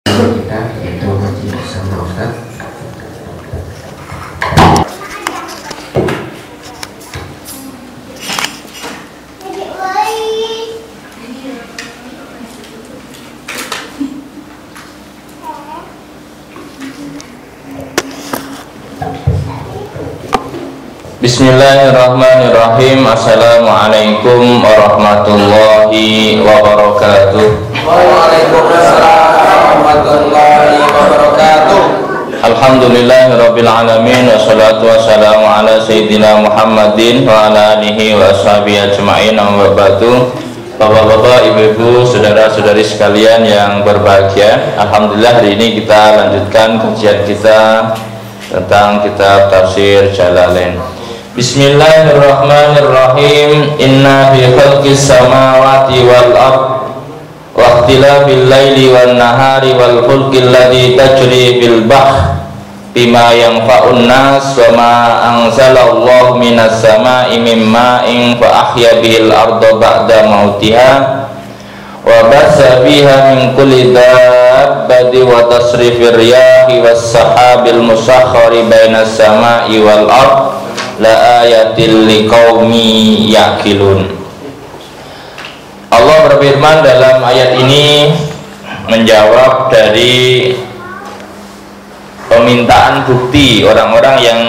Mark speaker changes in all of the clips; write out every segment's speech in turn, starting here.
Speaker 1: kita yaitu ngaji bersama Ustaz.
Speaker 2: Bismillahirrahmanirrahim. Assalamualaikum warahmatullahi wabarakatuh.
Speaker 3: Waalaikumsalam warahmatullahi wabarakatuh.
Speaker 2: Alhamdulillahirabbil alamin, wassalatu wassalamu ala sayyidina Muhammadin wa ala alihi wa ashabihi ajma'in. Amma ba'du. Bapak-bapak, ibu-ibu, saudara-saudari sekalian yang berbahagia, alhamdulillah hari ini kita lanjutkan kajian kita tentang kitab tafsir Jalalain. Bismillahirrahmanirrahim. Inna fi khalqis samawati wal ard wa ikhtilafil laili wan nahari wal fulkil ladzi tajri bil bahr bima yanfa'un nas wa ma anzalallahu minas sama'i mim ma'in fa ahya bihil arda ba'da mautiha wa bassa biha min kulli dabbati wa tasrifir riyahi was sahabil musakhkhari bainas sama'i wal ard la ayatil liqaumi yaqilun. Allah berfirman dalam ayat ini menjawab dari permintaan bukti orang-orang yang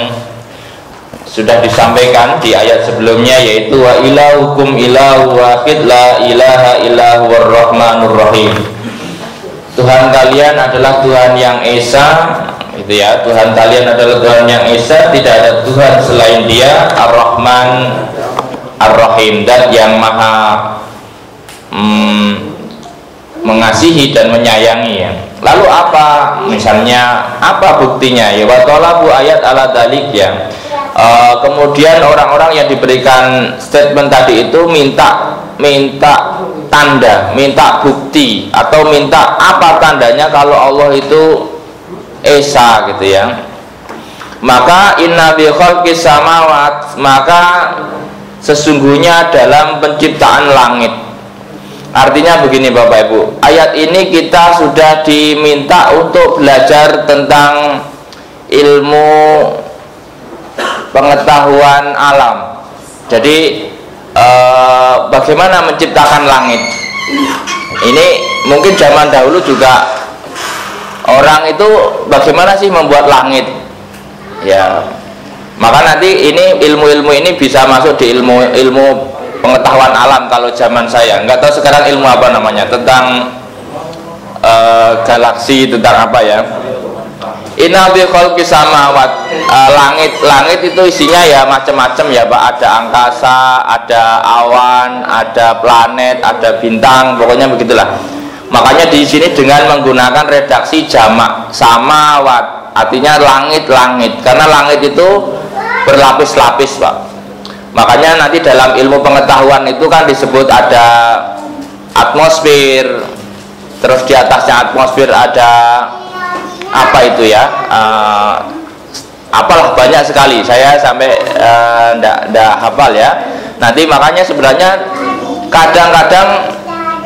Speaker 2: sudah disampaikan di ayat sebelumnya, yaitu wa ilahukum ilahu wahid la ilaha illa huwar rahmanur rahim. Tuhan kalian adalah Tuhan yang esa, itu ya, Tuhan kalian adalah Tuhan yang esa, tidak ada Tuhan selain Dia, Ar-Rahman Ar-Rahim, dan yang maha mengasihi dan menyayangi ya. Lalu apa misalnya, apa buktinya ya? Wa talabu ayat ala dalik ya. Kemudian orang-orang yang diberikan statement tadi itu minta tanda, minta bukti, atau minta apa tandanya kalau Allah itu esa gitu ya. Maka inna bi khalqis samawat, maka sesungguhnya dalam penciptaan langit. Artinya begini Bapak Ibu, ayat ini kita sudah diminta untuk belajar tentang ilmu pengetahuan alam. Jadi bagaimana menciptakan langit. Ini mungkin zaman dahulu juga orang itu bagaimana sih membuat langit ya. Maka nanti ini ilmu-ilmu ini bisa masuk di ilmu pengetahuan alam kalau zaman saya. Nggak tahu sekarang ilmu apa namanya, tentang galaksi, tentang apa ya. Inna bi khalqis samawat, langit itu isinya ya macam-macam ya Pak. Ada angkasa, ada awan, ada planet, ada bintang, pokoknya begitulah. Makanya di sini dengan menggunakan redaksi jamak samawat, artinya langit-langit, karena langit itu berlapis-lapis Pak. Makanya nanti dalam ilmu pengetahuan itu kan disebut ada atmosfer, terus di atasnya atmosfer ada apa itu ya, apalah banyak sekali, saya sampai ndak hafal ya. Nanti makanya sebenarnya kadang-kadang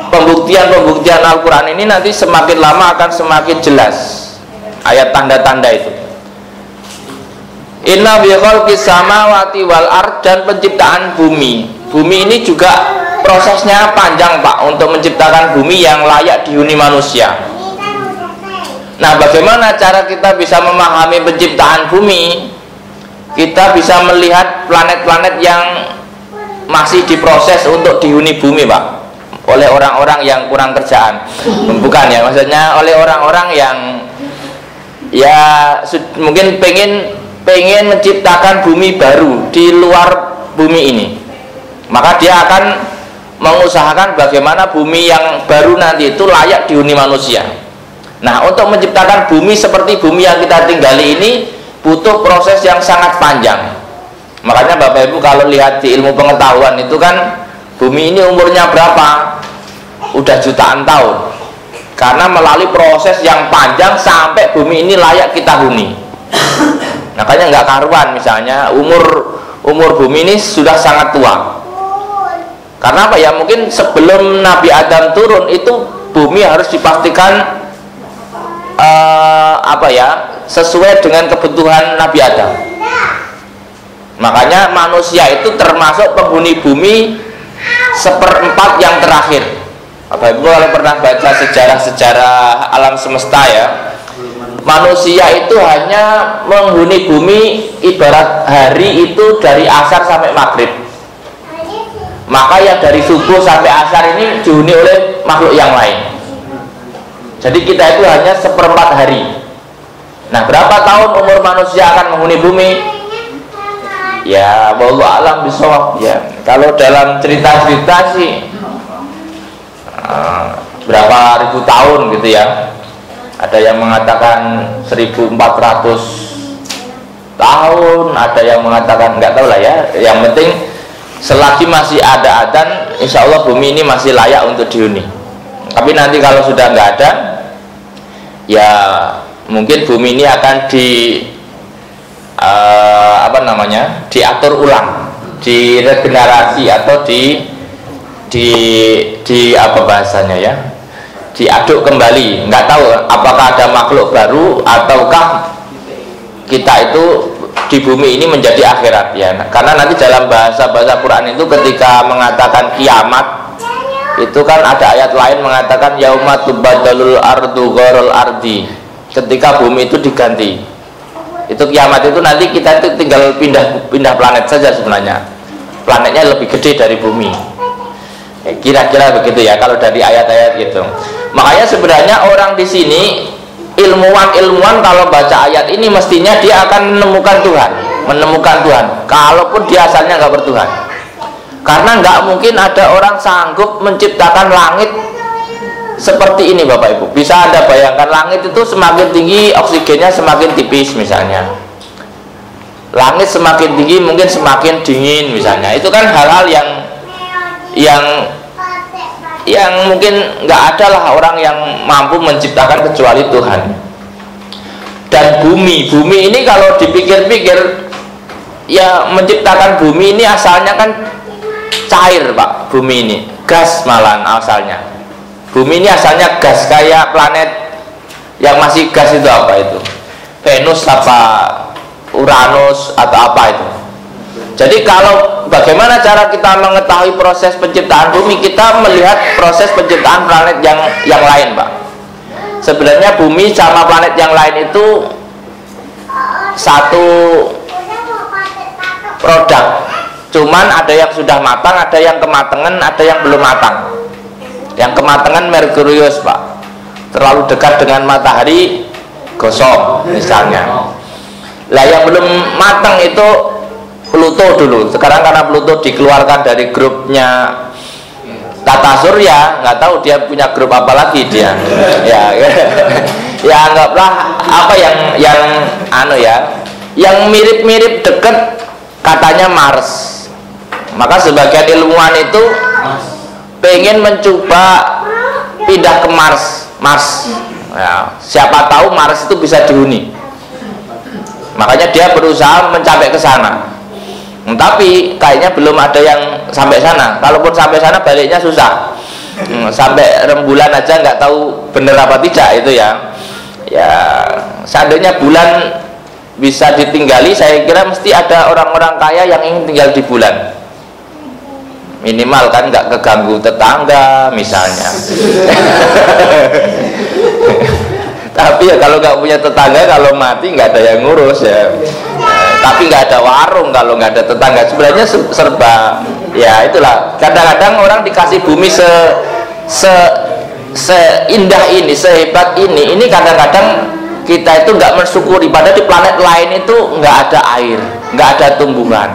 Speaker 2: pembuktian Al-Quran ini nanti semakin lama akan semakin jelas ayat tanda-tanda itu. Inna bi khalqis samawati wal ard, dan penciptaan bumi. Bumi ini juga prosesnya panjang Pak, untuk menciptakan bumi yang layak dihuni manusia. Nah, bagaimana cara kita bisa memahami penciptaan bumi? Kita bisa melihat planet-planet yang masih diproses untuk dihuni bumi Pak, oleh orang-orang yang kurang kerjaan. Bukan ya, maksudnya oleh orang-orang yang ya mungkin pengen menciptakan bumi baru di luar bumi ini. Maka dia akan mengusahakan bagaimana bumi yang baru nanti itu layak dihuni manusia. Nah, untuk menciptakan bumi seperti bumi yang kita tinggali ini butuh proses yang sangat panjang. Makanya Bapak Ibu kalau lihat di ilmu pengetahuan itu kan, bumi ini umurnya berapa? Udah jutaan tahun. Karena melalui proses yang panjang sampai bumi ini layak kita huni. Makanya nggak karuan, misalnya umur bumi ini sudah sangat tua. Karena apa ya? Mungkin sebelum Nabi Adam turun itu bumi harus dipastikan sesuai dengan kebutuhan Nabi Adam. Makanya manusia itu termasuk penghuni bumi seperempat yang terakhir. Bapak Ibu kalau pernah baca sejarah alam semesta ya, manusia itu hanya menghuni bumi ibarat hari itu dari asar sampai maghrib. Maka yang dari subuh sampai asar ini dihuni oleh makhluk yang lain. Jadi kita itu hanya seperempat hari. Nah, berapa tahun umur manusia akan menghuni bumi? Ya, wallahu alam bishawab ya. Kalau dalam cerita-cerita sih berapa ribu tahun gitu ya. Ada yang mengatakan 1400 tahun, ada yang mengatakan nggak tahu lah ya. Yang penting selagi masih ada adzan, insya Allah bumi ini masih layak untuk dihuni. Tapi nanti kalau sudah nggak ada, ya mungkin bumi ini akan diatur ulang, diregenerasi atau di apa bahasanya ya, diaduk kembali. Nggak tahu apakah ada makhluk baru ataukah kita itu di bumi ini menjadi akhirat ya. Karena nanti dalam bahasa Quran itu ketika mengatakan kiamat itu kan ada ayat lain mengatakan yauma tubaddalul ardu ghairul ardi, ketika bumi itu diganti. Itu kiamat itu nanti kita itu tinggal pindah planet saja sebenarnya. Planetnya lebih gede dari bumi. Kira-kira begitu ya kalau dari ayat-ayat gitu. Makanya sebenarnya orang di sini ilmuwan kalau baca ayat ini mestinya dia akan menemukan Tuhan. Kalaupun dia asalnya nggak bertuhan. Karena nggak mungkin ada orang sanggup menciptakan langit seperti ini Bapak Ibu. Bisa Anda bayangkan langit itu semakin tinggi oksigennya semakin tipis misalnya. Langit semakin tinggi mungkin semakin dingin misalnya. Itu kan hal-hal yang mungkin nggak ada lah orang yang mampu menciptakan kecuali Tuhan. Dan bumi ini kalau dipikir-pikir ya, menciptakan bumi ini asalnya kan cair Pak. Bumi ini gas malahan asalnya. Bumi ini asalnya gas, kayak planet yang masih gas itu apa itu? Venus apa Uranus atau apa itu? Jadi kalau bagaimana cara kita mengetahui proses penciptaan bumi, kita melihat proses penciptaan planet yang lain Pak. Sebenarnya bumi sama planet yang lain itu satu produk, cuman ada yang sudah matang, ada yang kematangan, ada yang belum matang. Yang kematangan Merkurius Pak, terlalu dekat dengan matahari gosong misalnya. Lah yang belum matang itu Pluto dulu. Sekarang karena Pluto dikeluarkan dari grupnya Tata Surya, nggak tahu dia punya grup apa lagi dia. Ya anggaplah apa yang mirip-mirip deket katanya Mars. Maka sebagian ilmuwan itu pengen mencoba pindah ke Mars. Ya, siapa tahu Mars itu bisa dihuni. Makanya dia berusaha mencapai ke sana. Tapi kayaknya belum ada yang sampai sana. Kalaupun sampai sana baliknya susah. Sampai rembulan aja nggak tahu bener apa tidak itu ya. Ya seandainya bulan bisa ditinggali, saya kira mesti ada orang-orang kaya yang ingin tinggal di bulan. Minimal kan nggak keganggu tetangga misalnya. Tapi ya kalau nggak punya tetangga, kalau mati nggak ada yang ngurus ya. Tapi nggak ada warung kalau nggak ada tetangga. Sebenarnya serba ya itulah. Kadang-kadang orang dikasih bumi seindah ini, sehebat ini kadang-kadang kita itu nggak mensyukuri. Padahal di planet lain itu nggak ada air, nggak ada tumbuhan.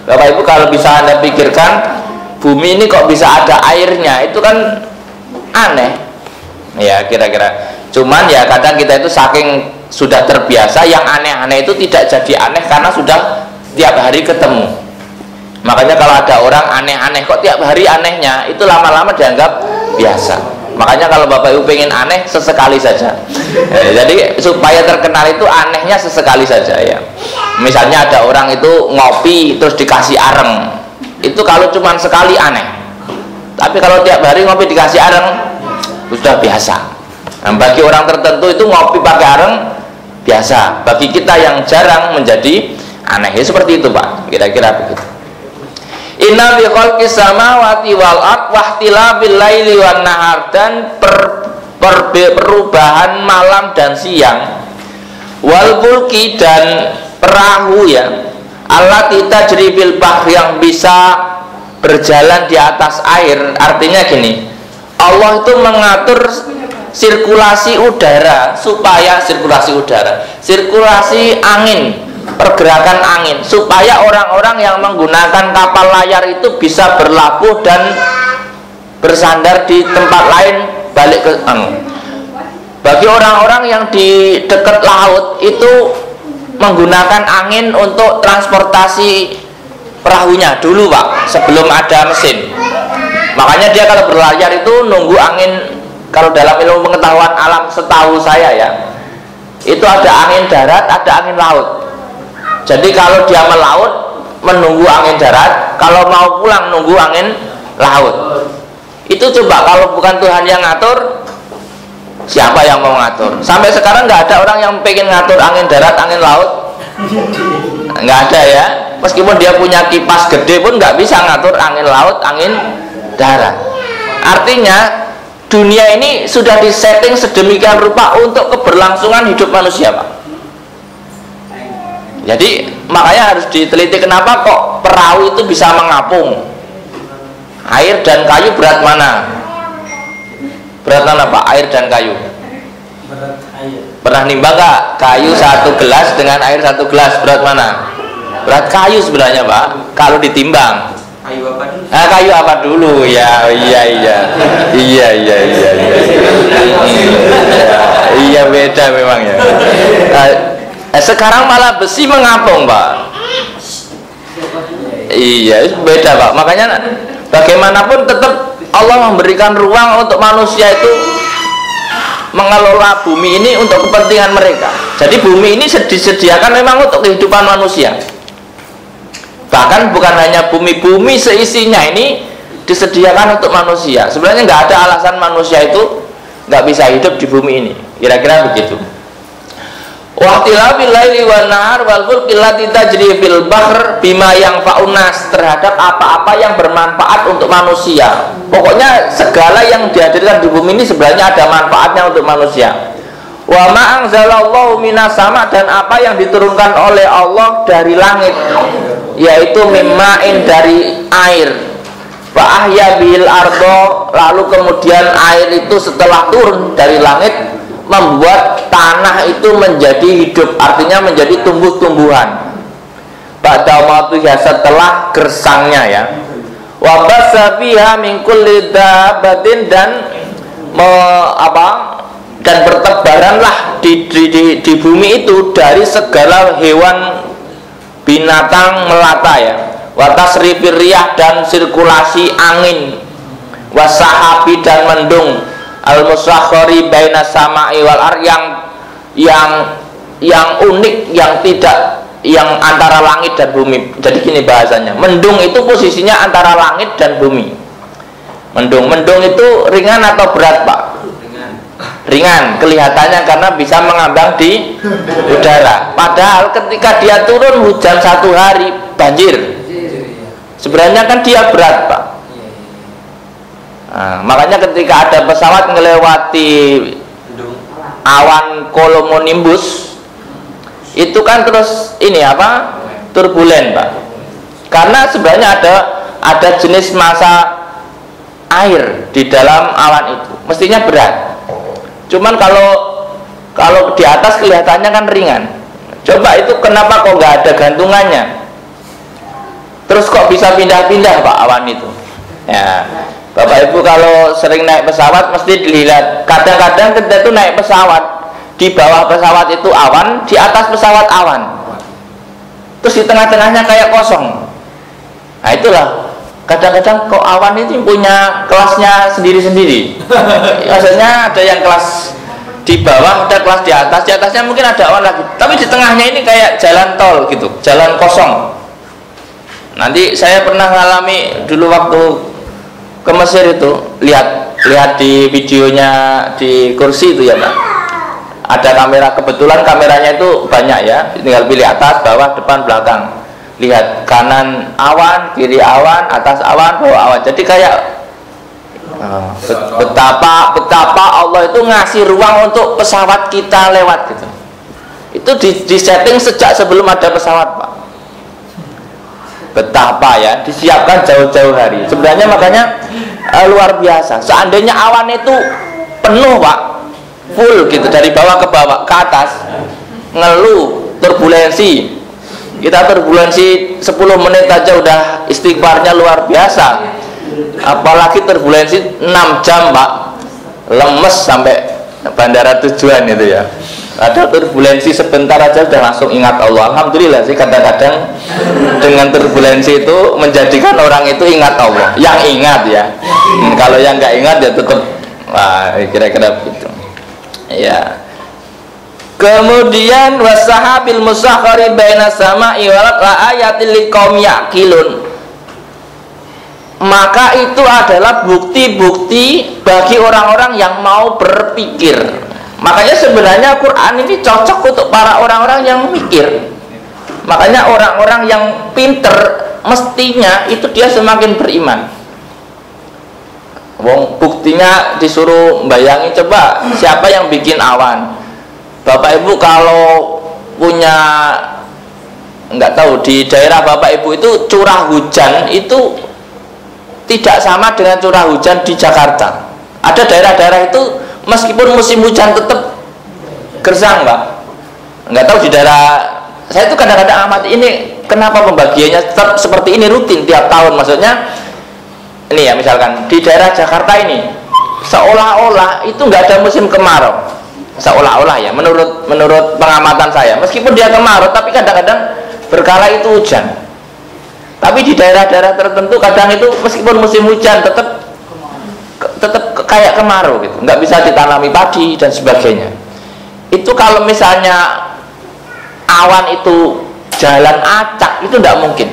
Speaker 2: Bapak Ibu kalau bisa Anda pikirkan, bumi ini kok bisa ada airnya, itu kan aneh ya kira-kira. Cuman ya kadang kita itu saking sudah terbiasa, yang aneh-aneh itu tidak jadi aneh karena sudah tiap hari ketemu. Makanya kalau ada orang aneh-aneh kok tiap hari anehnya, itu lama-lama dianggap biasa. Makanya kalau Bapak Ibu pengen aneh, sesekali saja. Jadi supaya terkenal itu anehnya sesekali saja ya. Misalnya ada orang itu ngopi terus dikasih areng, itu kalau cuma sekali aneh. Tapi kalau tiap hari ngopi dikasih areng, sudah biasa. Nah, bagi orang tertentu itu ngopi pakai areng biasa, bagi kita yang jarang menjadi aneh. Ya, seperti itu Pak, kira-kira begitu. Inna bi khalqis samawati wal ard wa ikhtilafil laili wan nahar, dan perubahan malam dan siang, wal fulki, dan perahu ya, allati tajri bil bahr, yang bisa berjalan di atas air. Artinya gini, Allah itu mengatur sirkulasi udara, supaya sirkulasi angin, pergerakan angin, supaya orang-orang yang menggunakan kapal layar itu bisa berlabuh dan bersandar di tempat lain, balik ke bagi orang-orang yang di dekat laut itu menggunakan angin untuk transportasi perahunya dulu Pak, sebelum ada mesin. Makanya dia kalau berlayar itu nunggu angin. Kalau dalam ilmu pengetahuan alam setahu saya ya, itu ada angin darat, ada angin laut. Jadi kalau dia melaut menunggu angin darat, kalau mau pulang nunggu angin laut. Itu coba kalau bukan Tuhan yang ngatur, siapa yang mau ngatur? Sampai sekarang nggak ada orang yang pengen ngatur angin darat, angin laut. Nggak ada ya. Meskipun dia punya kipas gede pun nggak bisa ngatur angin laut, angin darat. Artinya dunia ini sudah disetting sedemikian rupa untuk keberlangsungan hidup manusia Pak. Jadi makanya harus diteliti kenapa kok perahu itu bisa mengapung. Air dan kayu berat mana? Berat mana Pak? Air dan kayu? Berat air. Pernah nimbang nggak? Kayu 1 gelas dengan air 1 gelas, berat mana? Berat kayu sebenarnya Pak, kalau ditimbang. Kayu apa dulu? Kayu apa dulu? Ya, iya beda memang ya. Sekarang malah besi mengapung Pak. Iya, beda Pak. Makanya bagaimanapun tetap Allah memberikan ruang untuk manusia itu mengelola bumi ini untuk kepentingan mereka. Jadi bumi ini disediakan memang untuk kehidupan manusia. Bahkan bukan hanya bumi seisinya ini disediakan untuk manusia. Sebenarnya nggak ada alasan manusia itu nggak bisa hidup di bumi ini. Kira-kira begitu. Wahtilabil laili wan nahar wal fulki allati tajri fil bahr bima yanfa'un nas, terhadap apa-apa yang bermanfaat untuk manusia. Pokoknya segala yang dihadirkan di bumi ini sebenarnya ada manfaatnya untuk manusia. Wa ma anzalallahu minas sama, dan apa yang diturunkan oleh Allah dari langit, yaitu mimma'in, dari air. Wa ahya bil ardo, lalu kemudian air itu setelah turun dari langit membuat tanah itu menjadi hidup, artinya menjadi tumbuh-tumbuhan. Ba'da mautuha, setelah gersangnya ya. Wa basa fiha min kulli dabbatin, dan bertebaranlah di bumi itu dari segala hewan binatang melata ya. Wa tasrifir riyah, dan sirkulasi angin. Wa sahabi, dan mendung. Al musakhkhari baina sama'i wal ard, yang unik, yang antara langit dan bumi. Jadi gini bahasanya, mendung itu posisinya antara langit dan bumi. Mendung itu ringan atau berat Pak? Ringan kelihatannya karena bisa mengambang di udara. Padahal ketika dia turun hujan 1 hari banjir, sebenarnya kan dia berat Pak. Nah, makanya ketika ada pesawat melewati awan cumulonimbus, itu kan terus ini turbulen Pak. Karena sebenarnya ada jenis massa air di dalam awan itu, mestinya berat. Cuman kalau di atas kelihatannya kan ringan. Coba itu kenapa kok nggak ada gantungannya? Terus kok bisa pindah-pindah Pak awan itu? Ya, Bapak Ibu kalau sering naik pesawat mesti dilihat. Kadang-kadang kita tuh naik pesawat, di bawah pesawat itu awan, di atas pesawat awan. Terus di tengah-tengahnya kayak kosong. Nah itulah, kadang-kadang kok awan itu punya kelasnya sendiri-sendiri. Maksudnya ada yang kelas di bawah, ada kelas di atasnya mungkin ada awan lagi. Tapi di tengahnya ini kayak jalan tol gitu, jalan kosong. Nanti saya pernah ngalami dulu waktu ke Mesir itu, lihat lihat di videonya di kursi itu ya Pak, ada kamera, kebetulan kameranya itu banyak ya, tinggal pilih atas, bawah, depan, belakang. Lihat kanan awan, kiri awan, atas awan, bawah awan. Jadi kayak betapa Allah itu ngasih ruang untuk pesawat kita lewat gitu. Itu di setting sejak sebelum ada pesawat Pak. Betapa ya, disiapkan jauh-jauh hari. Sebenarnya makanya luar biasa. Seandainya awan itu penuh Pak, full gitu dari bawah ke bawah ke atas, ngeluh turbulensi, kita turbulensi 10 menit aja udah istighfarnya luar biasa, apalagi turbulensi 6 jam Pak, lemes sampai bandara tujuan itu ya. Ada turbulensi sebentar aja udah langsung ingat Allah. Alhamdulillah sih kadang-kadang dengan turbulensi itu menjadikan orang itu ingat Allah, yang ingat ya. Kalau yang nggak ingat ya tetap kira-kira begitu ya. Kemudian wasahabil musakhkhari baina sama'i wal ayatil liqaumi yaqilun, maka itu adalah bukti-bukti bagi orang-orang yang mau berpikir. Makanya sebenarnya Quran ini cocok untuk para orang-orang yang mikir. Makanya orang-orang yang pinter mestinya itu dia semakin beriman. Wong buktinya disuruh bayangin, coba siapa yang bikin awan. Bapak Ibu kalau punya, nggak tahu di daerah Bapak Ibu itu curah hujan itu tidak sama dengan curah hujan di Jakarta. Ada daerah-daerah itu meskipun musim hujan tetap gersang Pak. Nggak tahu di daerah saya itu kadang-kadang amati ini kenapa pembagiannya tetap seperti ini rutin tiap tahun. Maksudnya ini ya, misalkan di daerah Jakarta ini seolah-olah itu nggak ada musim kemarau, seolah-olah ya, menurut pengamatan saya, meskipun dia kemarau tapi kadang-kadang berkala itu hujan. Tapi di daerah-daerah tertentu kadang itu meskipun musim hujan tetap kayak kemarau gitu, nggak bisa ditanami padi dan sebagainya. Itu kalau misalnya awan itu jalan acak itu tidak mungkin,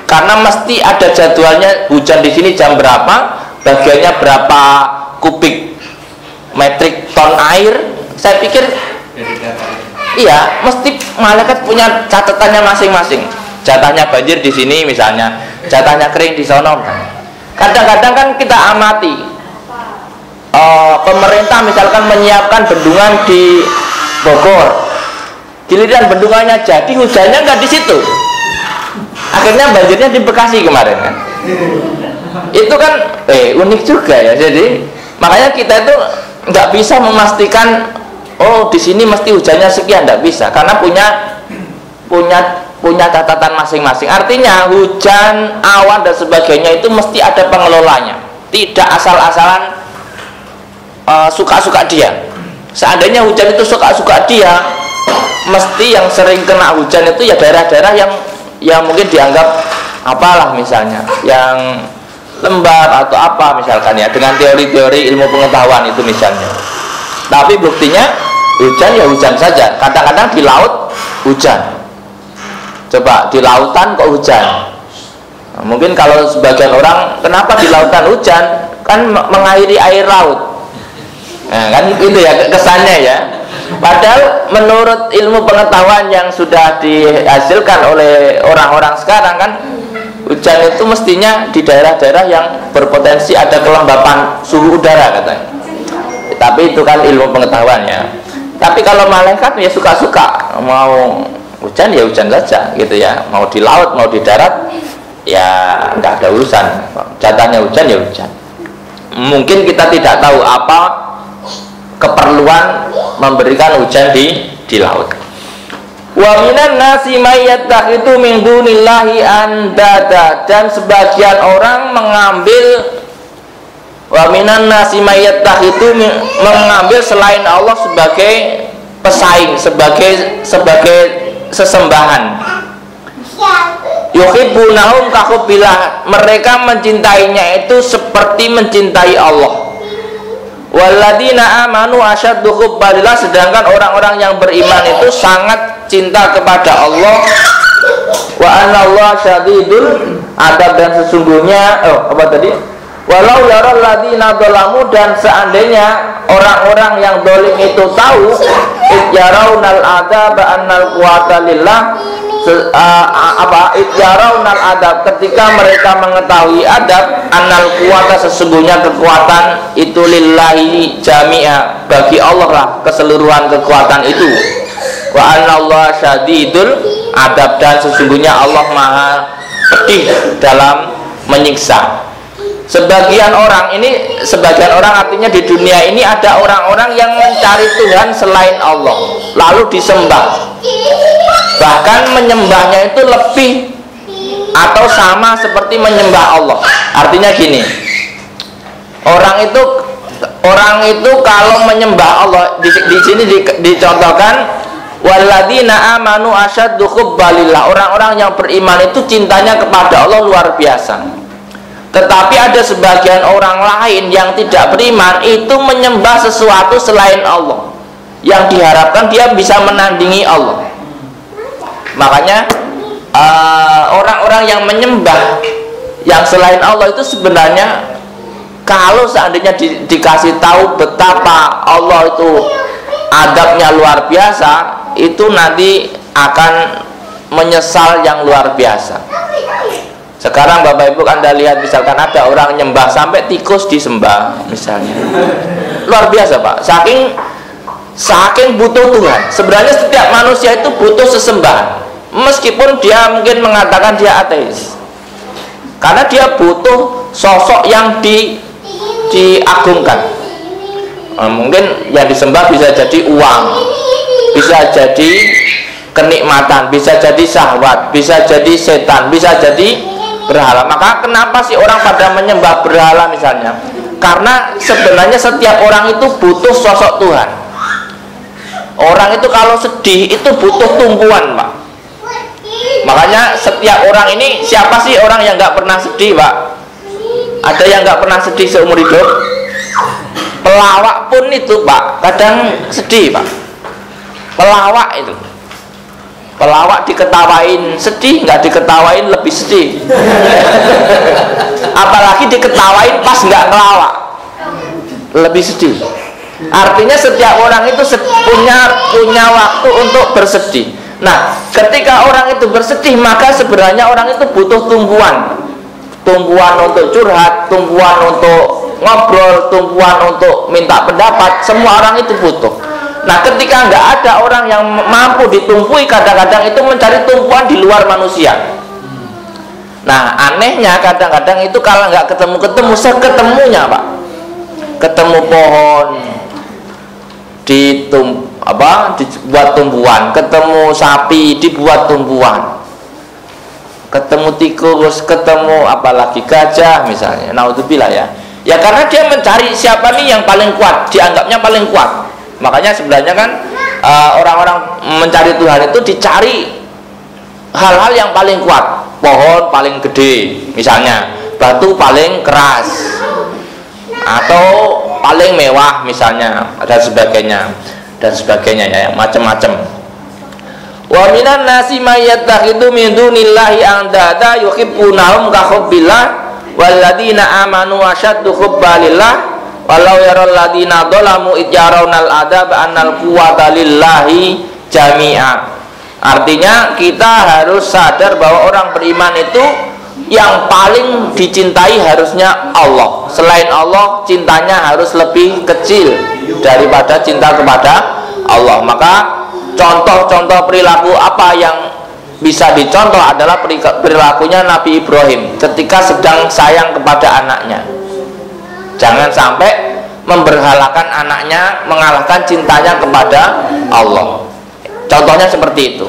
Speaker 2: karena mesti ada jadwalnya, hujan di sini jam berapa, bagiannya berapa kubik metrik ton air. Saya pikir iya, mesti malaikat punya catatannya masing-masing. Jatahnya banjir di sini misalnya, jatahnya kering di sono. Kadang-kadang kan kita amati pemerintah misalkan menyiapkan bendungan di Bogor, giliran bendungannya jadi hujannya nggak di situ, akhirnya banjirnya di Bekasi kemarin kan. Itu kan unik juga ya. Jadi makanya kita itu nggak bisa memastikan oh di sini mesti hujannya sekian, nggak bisa, karena punya catatan masing-masing. Artinya hujan, awan dan sebagainya itu mesti ada pengelolanya, tidak asal-asalan suka-suka dia. Seandainya hujan itu suka-suka dia, mesti yang sering kena hujan itu ya daerah-daerah yang mungkin dianggap apalah misalnya yang lembab atau apa misalkan ya, dengan teori-teori ilmu pengetahuan itu misalnya. Tapi buktinya hujan ya hujan saja. Kadang-kadang di laut hujan, coba di lautan kok hujan. Nah, mungkin kalau sebagian orang kenapa di lautan hujan, kan mengairi air laut. Nah, kan itu ya kesannya ya. Padahal menurut ilmu pengetahuan yang sudah dihasilkan oleh orang-orang sekarang kan, hujan itu mestinya di daerah-daerah yang berpotensi ada kelembapan suhu udara katanya. Tapi itu kan ilmu pengetahuan ya. Tapi kalau malaikat ya suka-suka, mau hujan ya hujan saja gitu ya. Mau di laut mau di darat ya nggak ada urusan. Jatahnya hujan ya hujan. Mungkin kita tidak tahu apa keperluan memberikan hujan di laut. Wa minan nasi mayyattakhidhu min dunillahi andada, dan sebagian orang mengambil, wa minan nasi mayyattakhidhu, mengambil selain Allah sebagai pesaing, sebagai sesembahan. Yuhibbunahum kahubbillah, mereka mencintainya itu seperti mencintai Allah. Walladzina amanu asyaddu hubbalillah, sedangkan orang-orang yang beriman itu sangat cinta kepada Allah. Wa anallaha syadidul adab, dan sesungguhnya apa tadi? Walau yaral ladzina dzalamu, dan seandainya orang-orang yang dolim itu tahu, idyaraunal adab annal quwata lillah, idyaraunal adab, ketika mereka mengetahui adab, annal quwata, sesungguhnya kekuatan itu lillahi jami'a, bagi Allah lah keseluruhan kekuatan itu. Wa anallaha syadidul adab, dan sesungguhnya Allah maha pedih dalam menyiksa. Sebagian orang artinya di dunia ini ada orang-orang yang mencari Tuhan selain Allah lalu disembah, bahkan menyembahnya itu lebih atau sama seperti menyembah Allah. Artinya gini, orang itu kalau menyembah Allah, di sini dicontohkan walladzina amanu asyaddu hubbalillah, orang-orang yang beriman itu cintanya kepada Allah luar biasa. Tetapi ada sebagian orang lain yang tidak beriman itu menyembah sesuatu selain Allah, yang diharapkan dia bisa menandingi Allah. Makanya orang-orang yang menyembah yang selain Allah itu sebenarnya kalau seandainya dikasih tahu betapa Allah itu adabnya luar biasa, itu nanti akan menyesal yang luar biasa. Sekarang Bapak Ibu Anda lihat, misalkan ada orang nyembah sampai tikus disembah misalnya, luar biasa Pak, saking butuh Tuhan. Sebenarnya setiap manusia itu butuh sesembahan, meskipun dia mungkin mengatakan dia ateis, karena dia butuh sosok yang diagungkan. Mungkin yang disembah bisa jadi uang, bisa jadi kenikmatan, bisa jadi syahwat, bisa jadi setan, bisa jadi berhala. Maka kenapa sih orang pada menyembah berhala misalnya? Karena sebenarnya setiap orang itu butuh sosok Tuhan. Orang itu kalau sedih itu butuh tumpuan Pak. Makanya setiap orang ini, siapa sih orang yang nggak pernah sedih Pak? Ada yang nggak pernah sedih seumur hidup? Pelawak pun itu Pak kadang sedih Pak. Pelawak itu, pelawak diketawain sedih, nggak diketawain lebih sedih. Apalagi diketawain pas nggak ngelawak, lebih sedih. Artinya setiap orang itu punya waktu untuk bersedih. Nah, ketika orang itu bersedih, maka sebenarnya orang itu butuh tumpuan untuk curhat, tumpuan untuk ngobrol, tumpuan untuk minta pendapat. Semua orang itu butuh. Nah, ketika nggak ada orang yang mampu ditumpui, kadang-kadang itu mencari tumpuan di luar manusia. Nah, anehnya kadang-kadang itu kalau nggak ketemu, seketemunya Pak, ketemu pohon dibuat tumpuan, ketemu sapi dibuat tumpuan, ketemu tikus, ketemu apalagi gajah misalnya. Naudzubillah ya. Ya karena dia mencari siapa nih yang paling kuat, dianggapnya paling kuat. Makanya sebenarnya kan orang-orang mencari Tuhan itu dicari hal-hal yang paling kuat. Pohon paling gede misalnya, batu paling keras, atau paling mewah misalnya, dan sebagainya ya, macam-macam. Wa minan nasi may yattakhidhu min dunillahi andada yuhibbunahum ka hubbillah walladzina amanu asyaddu hubbalillah. Walau yaral ladina dzalamu idyaraunal adab annal quwata lillahi jami'a. Artinya kita harus sadar bahwa orang beriman itu yang paling dicintai harusnya Allah. Selain Allah, cintanya harus lebih kecil daripada cinta kepada Allah. Maka contoh-contoh perilaku apa yang bisa dicontoh adalah perilakunya Nabi Ibrahim ketika sedang sayang kepada anaknya. Jangan sampai memberhalakan anaknya, mengalahkan cintanya kepada Allah. Contohnya seperti itu.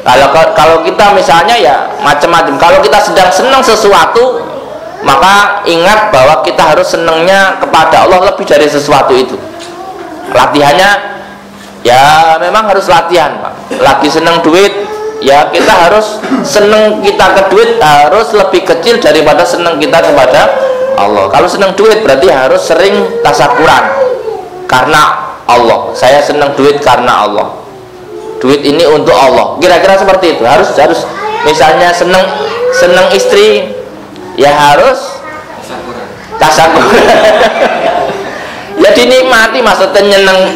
Speaker 2: Kalau kita misalnya ya macam-macam. Kalau kita sedang senang sesuatu, maka ingat bahwa kita harus senangnya kepada Allah lebih dari sesuatu itu. Latihannya ya memang harus latihan Pak. Lagi senang duit, ya kita harus senang kita ke duit harus lebih kecil daripada senang kita kepada Allah. Kalau senang duit berarti harus sering tasyakuran karena Allah. Saya senang duit karena Allah. Duit ini untuk Allah. Kira-kira seperti itu. Harus misalnya senang istri, ya harus tasakur. Ya dinikmati, maksudnya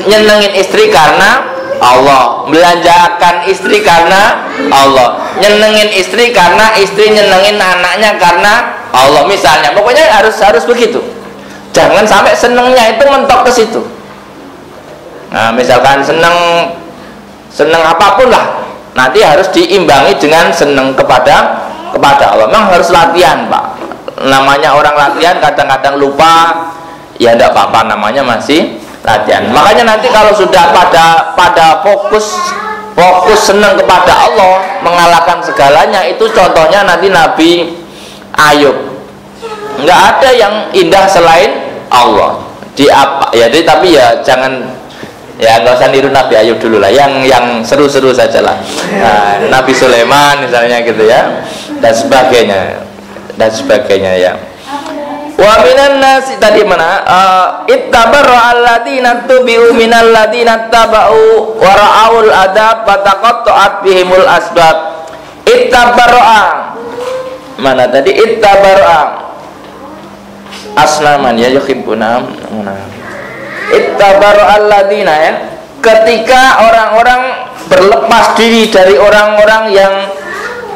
Speaker 2: nyenengin istri karena Allah, belanjakan istri karena Allah, nyenengin istri karena istri nyenengin anaknya karena Allah misalnya. Pokoknya harus begitu. Jangan sampai senengnya itu mentok ke situ. Nah, misalkan seneng apapun lah, nanti harus diimbangi dengan seneng kepada Allah. Memang harus latihan, Pak. Namanya orang latihan kadang-kadang lupa. Ya tidak apa-apa, namanya masih latihan. Makanya nanti kalau sudah pada fokus senang kepada Allah, mengalahkan segalanya, itu contohnya nanti Nabi Ayub. Nggak ada yang indah selain Allah. Tapi ya jangan, ya nggak usah niru Nabi Ayub dulu lah. Yang seru-seru saja lah. Nah, Nabi Sulaiman misalnya gitu ya, dan sebagainya ya. Wa minan nasi tadi mana? Ittabarra alladziina tubi'u minal ladziina taba'u wa ra'aul adab wa taqatta'at bihimul asbab. Ittabarra. Mana tadi? Ittabarra. Aslaman ya yuhibbuna. Ittabarra alladziina ya. Ketika orang-orang berlepas diri dari orang-orang yang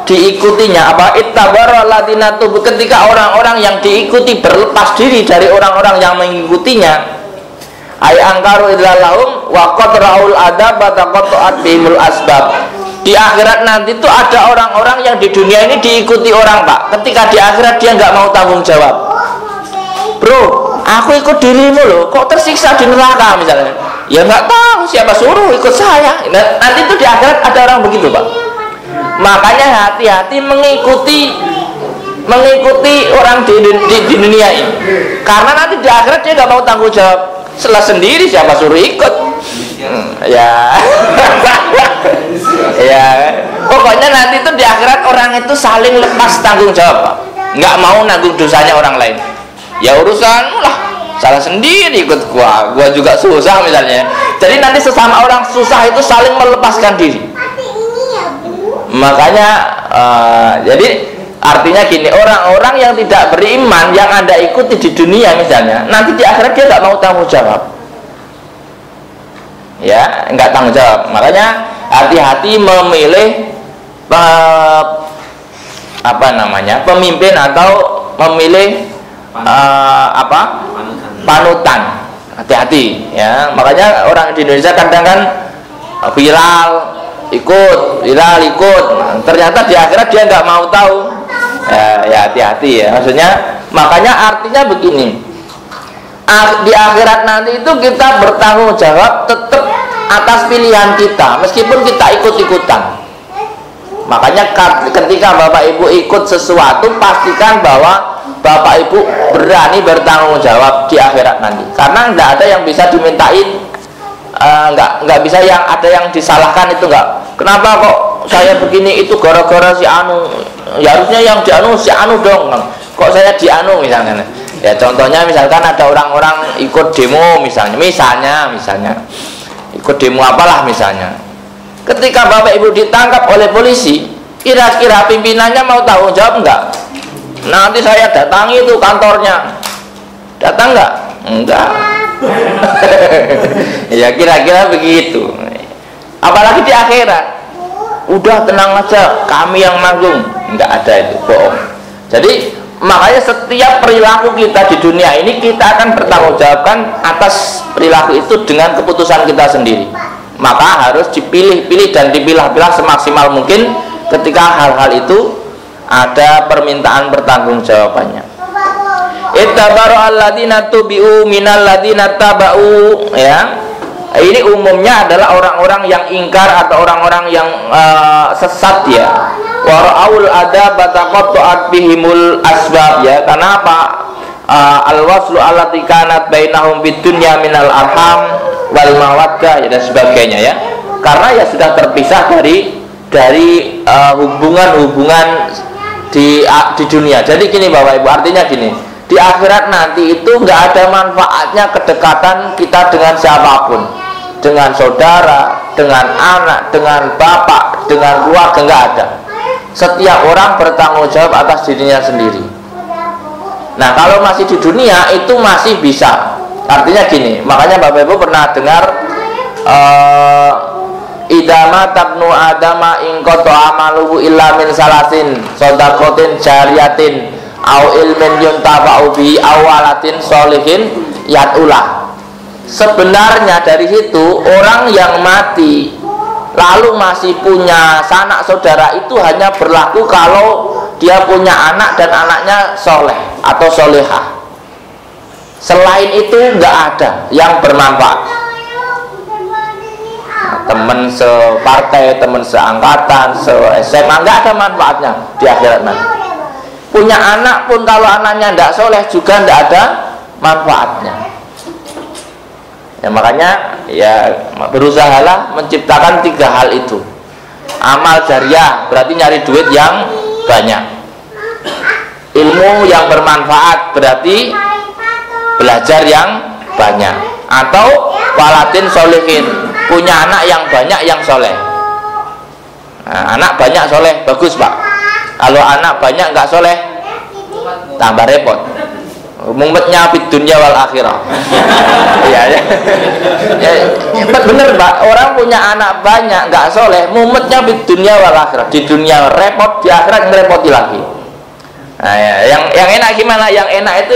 Speaker 2: diikutinya, ittabarra alladziina tubu, ketika orang-orang yang diikuti berlepas diri dari orang-orang yang mengikutinya, ay angkaru idlalahum wa qatra'ul adab wa taqatta'at bihimul asbab. Di akhirat nanti itu ada orang-orang yang di dunia ini diikuti orang, Pak. Ketika di akhirat dia nggak mau tanggung jawab. Bro, aku ikut dirimu loh, kok tersiksa di neraka misalnya. Ya nggak tahu, siapa suruh ikut saya. Nah, nanti itu di akhirat ada orang begitu, Pak. Makanya hati-hati mengikuti orang di dunia ini, karena nanti di akhirat dia nggak mau tanggung jawab. Setelah sendiri, siapa suruh ikut? Ya ya, pokoknya nanti itu di akhirat orang itu saling lepas tanggung jawab, Pak. Nggak mau nanggung dosanya orang lain. Ya urusan lah, salah sendiri, ikut gua juga susah misalnya. Jadi nanti sesama orang susah itu saling melepaskan diri. Makanya jadi artinya gini, orang-orang yang tidak beriman yang Anda ikuti di dunia misalnya, nanti di akhirat dia nggak mau tanggung jawab. Ya, nggak tanggung jawab. Makanya hati-hati memilih pemimpin atau memilih panutan. Hati-hati ya. Makanya orang di Indonesia kadang kan viral ikut, ternyata di akhirat dia nggak mau tahu. Ya hati-hati ya, maksudnya. Makanya artinya begini, di akhirat nanti itu kita bertanggung jawab tetap atas pilihan kita, meskipun kita ikut-ikutan. Makanya ketika Bapak Ibu ikut sesuatu, pastikan bahwa Bapak Ibu berani bertanggung jawab di akhirat nanti, karena nggak ada yang bisa dimintain. Nggak bisa yang ada yang disalahkan itu nggak. Kenapa kok saya begini, itu gara-gara si anu. Ya harusnya yang dianu si anu dong. Kok saya dianu misalkan. Ya contohnya misalkan ada orang-orang ikut demo misalnya ikut demo apalah misalnya. Ketika Bapak Ibu ditangkap oleh polisi, kira-kira pimpinannya mau tanggung jawab nggak? Nanti saya datangi itu kantornya. Datang nggak? Enggak. Ya kira-kira begitu. Apalagi di akhirat, udah tenang aja, kami yang nanggung. Enggak ada itu, bohong. Jadi makanya setiap perilaku kita di dunia ini, kita akan bertanggung jawabkan atas perilaku itu dengan keputusan kita sendiri. Maka harus dipilih-pilih dan dipilah-pilah semaksimal mungkin ketika hal-hal itu ada permintaan bertanggung jawabannya. Ittabaru alladziina tubi'u minal ladziina taba'u ya. Ini umumnya adalah orang-orang yang ingkar atau orang-orang yang sesat ya. Wa ra'aul adab taqatta'at bihimul asbab ya. Karena apa? Al-waslu allati kanat bainahum bid dunya minal arham wal mawaddah ya, dan sebagainya ya. Karena ya sudah terpisah dari hubungan-hubungan di dunia. Jadi gini Bapak Ibu, artinya gini. Di akhirat nanti itu nggak ada manfaatnya kedekatan kita dengan siapapun, dengan saudara, dengan anak, dengan bapak, dengan keluarga, nggak ada. Setiap orang bertanggung jawab atas dirinya sendiri. Nah kalau masih di dunia itu masih bisa. Artinya gini, makanya Bapak Ibu pernah dengar idama tabnu adama ingkoto amaluhu illa min salasin sodakotin jariyatin au ilmin yuntafa'u bihi awalatin solihin yat'ulah. Sebenarnya dari situ orang yang mati lalu masih punya sanak saudara itu hanya berlaku kalau dia punya anak dan anaknya soleh atau solehah. Selain itu nggak ada yang bermanfaat. Teman separtai, teman seangkatan, se-SMA nggak ada manfaatnya di akhirat nanti. Punya anak pun kalau anaknya nggak soleh juga nggak ada manfaatnya. Ya makanya ya berusahalah menciptakan 3 hal itu. Amal jariah berarti nyari duit yang banyak. Ilmu yang bermanfaat berarti belajar yang banyak. Atau walatin solihin, punya anak yang banyak yang soleh. Nah, anak banyak soleh bagus Pak. Kalau anak banyak nggak soleh tambah repot. Mumetnya di dunia wal akhirah. Iya ya. Bener Pak, orang punya anak banyak nggak soleh, mumetnya di dunia wal akhirah. Di dunia repot, di akhirat ngerepoti lagi. Nah, ya, yang enak gimana? Yang enak itu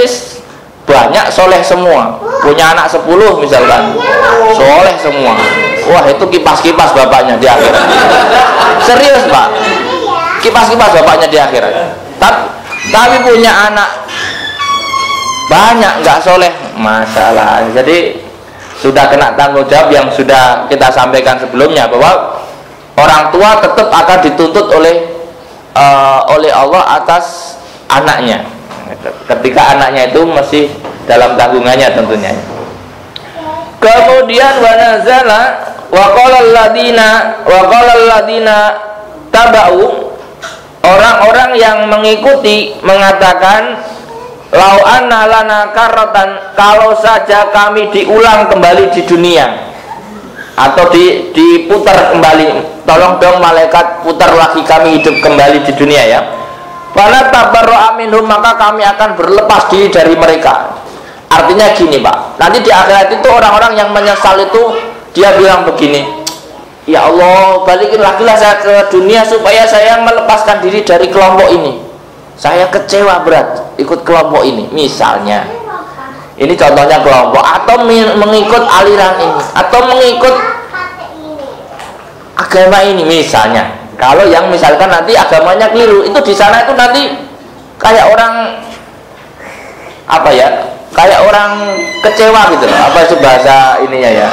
Speaker 2: banyak soleh semua. Punya anak 10 misalkan, soleh semua. Wah itu kipas-kipas bapaknya di akhirat. Serius Pak, kipas-kipas bapaknya di akhirat. Tapi punya anak banyak nggak soleh, masalah. Jadi sudah kena tanggung jawab yang sudah kita sampaikan sebelumnya, bahwa orang tua tetap akan dituntut oleh Allah atas anaknya ketika anaknya itu masih dalam tanggungannya tentunya. Kemudian wanazala wa qala alladziina tabau, orang-orang yang mengikuti mengatakan lau anna lana karratan, kalau saja kami diulang kembali di dunia atau diputar kembali, tolong dong malaikat putar lagi kami hidup kembali di dunia ya. Fala tabarra'a minhum, maka kami akan berlepas diri dari mereka. Artinya gini Pak, nanti di akhirat itu orang-orang yang menyesal itu dia bilang begini, ya Allah balikin lagi lah saya ke dunia supaya saya melepaskan diri dari kelompok ini. Saya kecewa berat ikut kelompok ini misalnya. Ini contohnya kelompok, atau mengikut aliran ini, atau mengikut agama ini misalnya. Kalau yang misalkan nanti agamanya keliru, itu di sana itu nanti kayak orang apa ya? Kayak orang kecewa gitu loh. Apa itu bahasa ininya ya?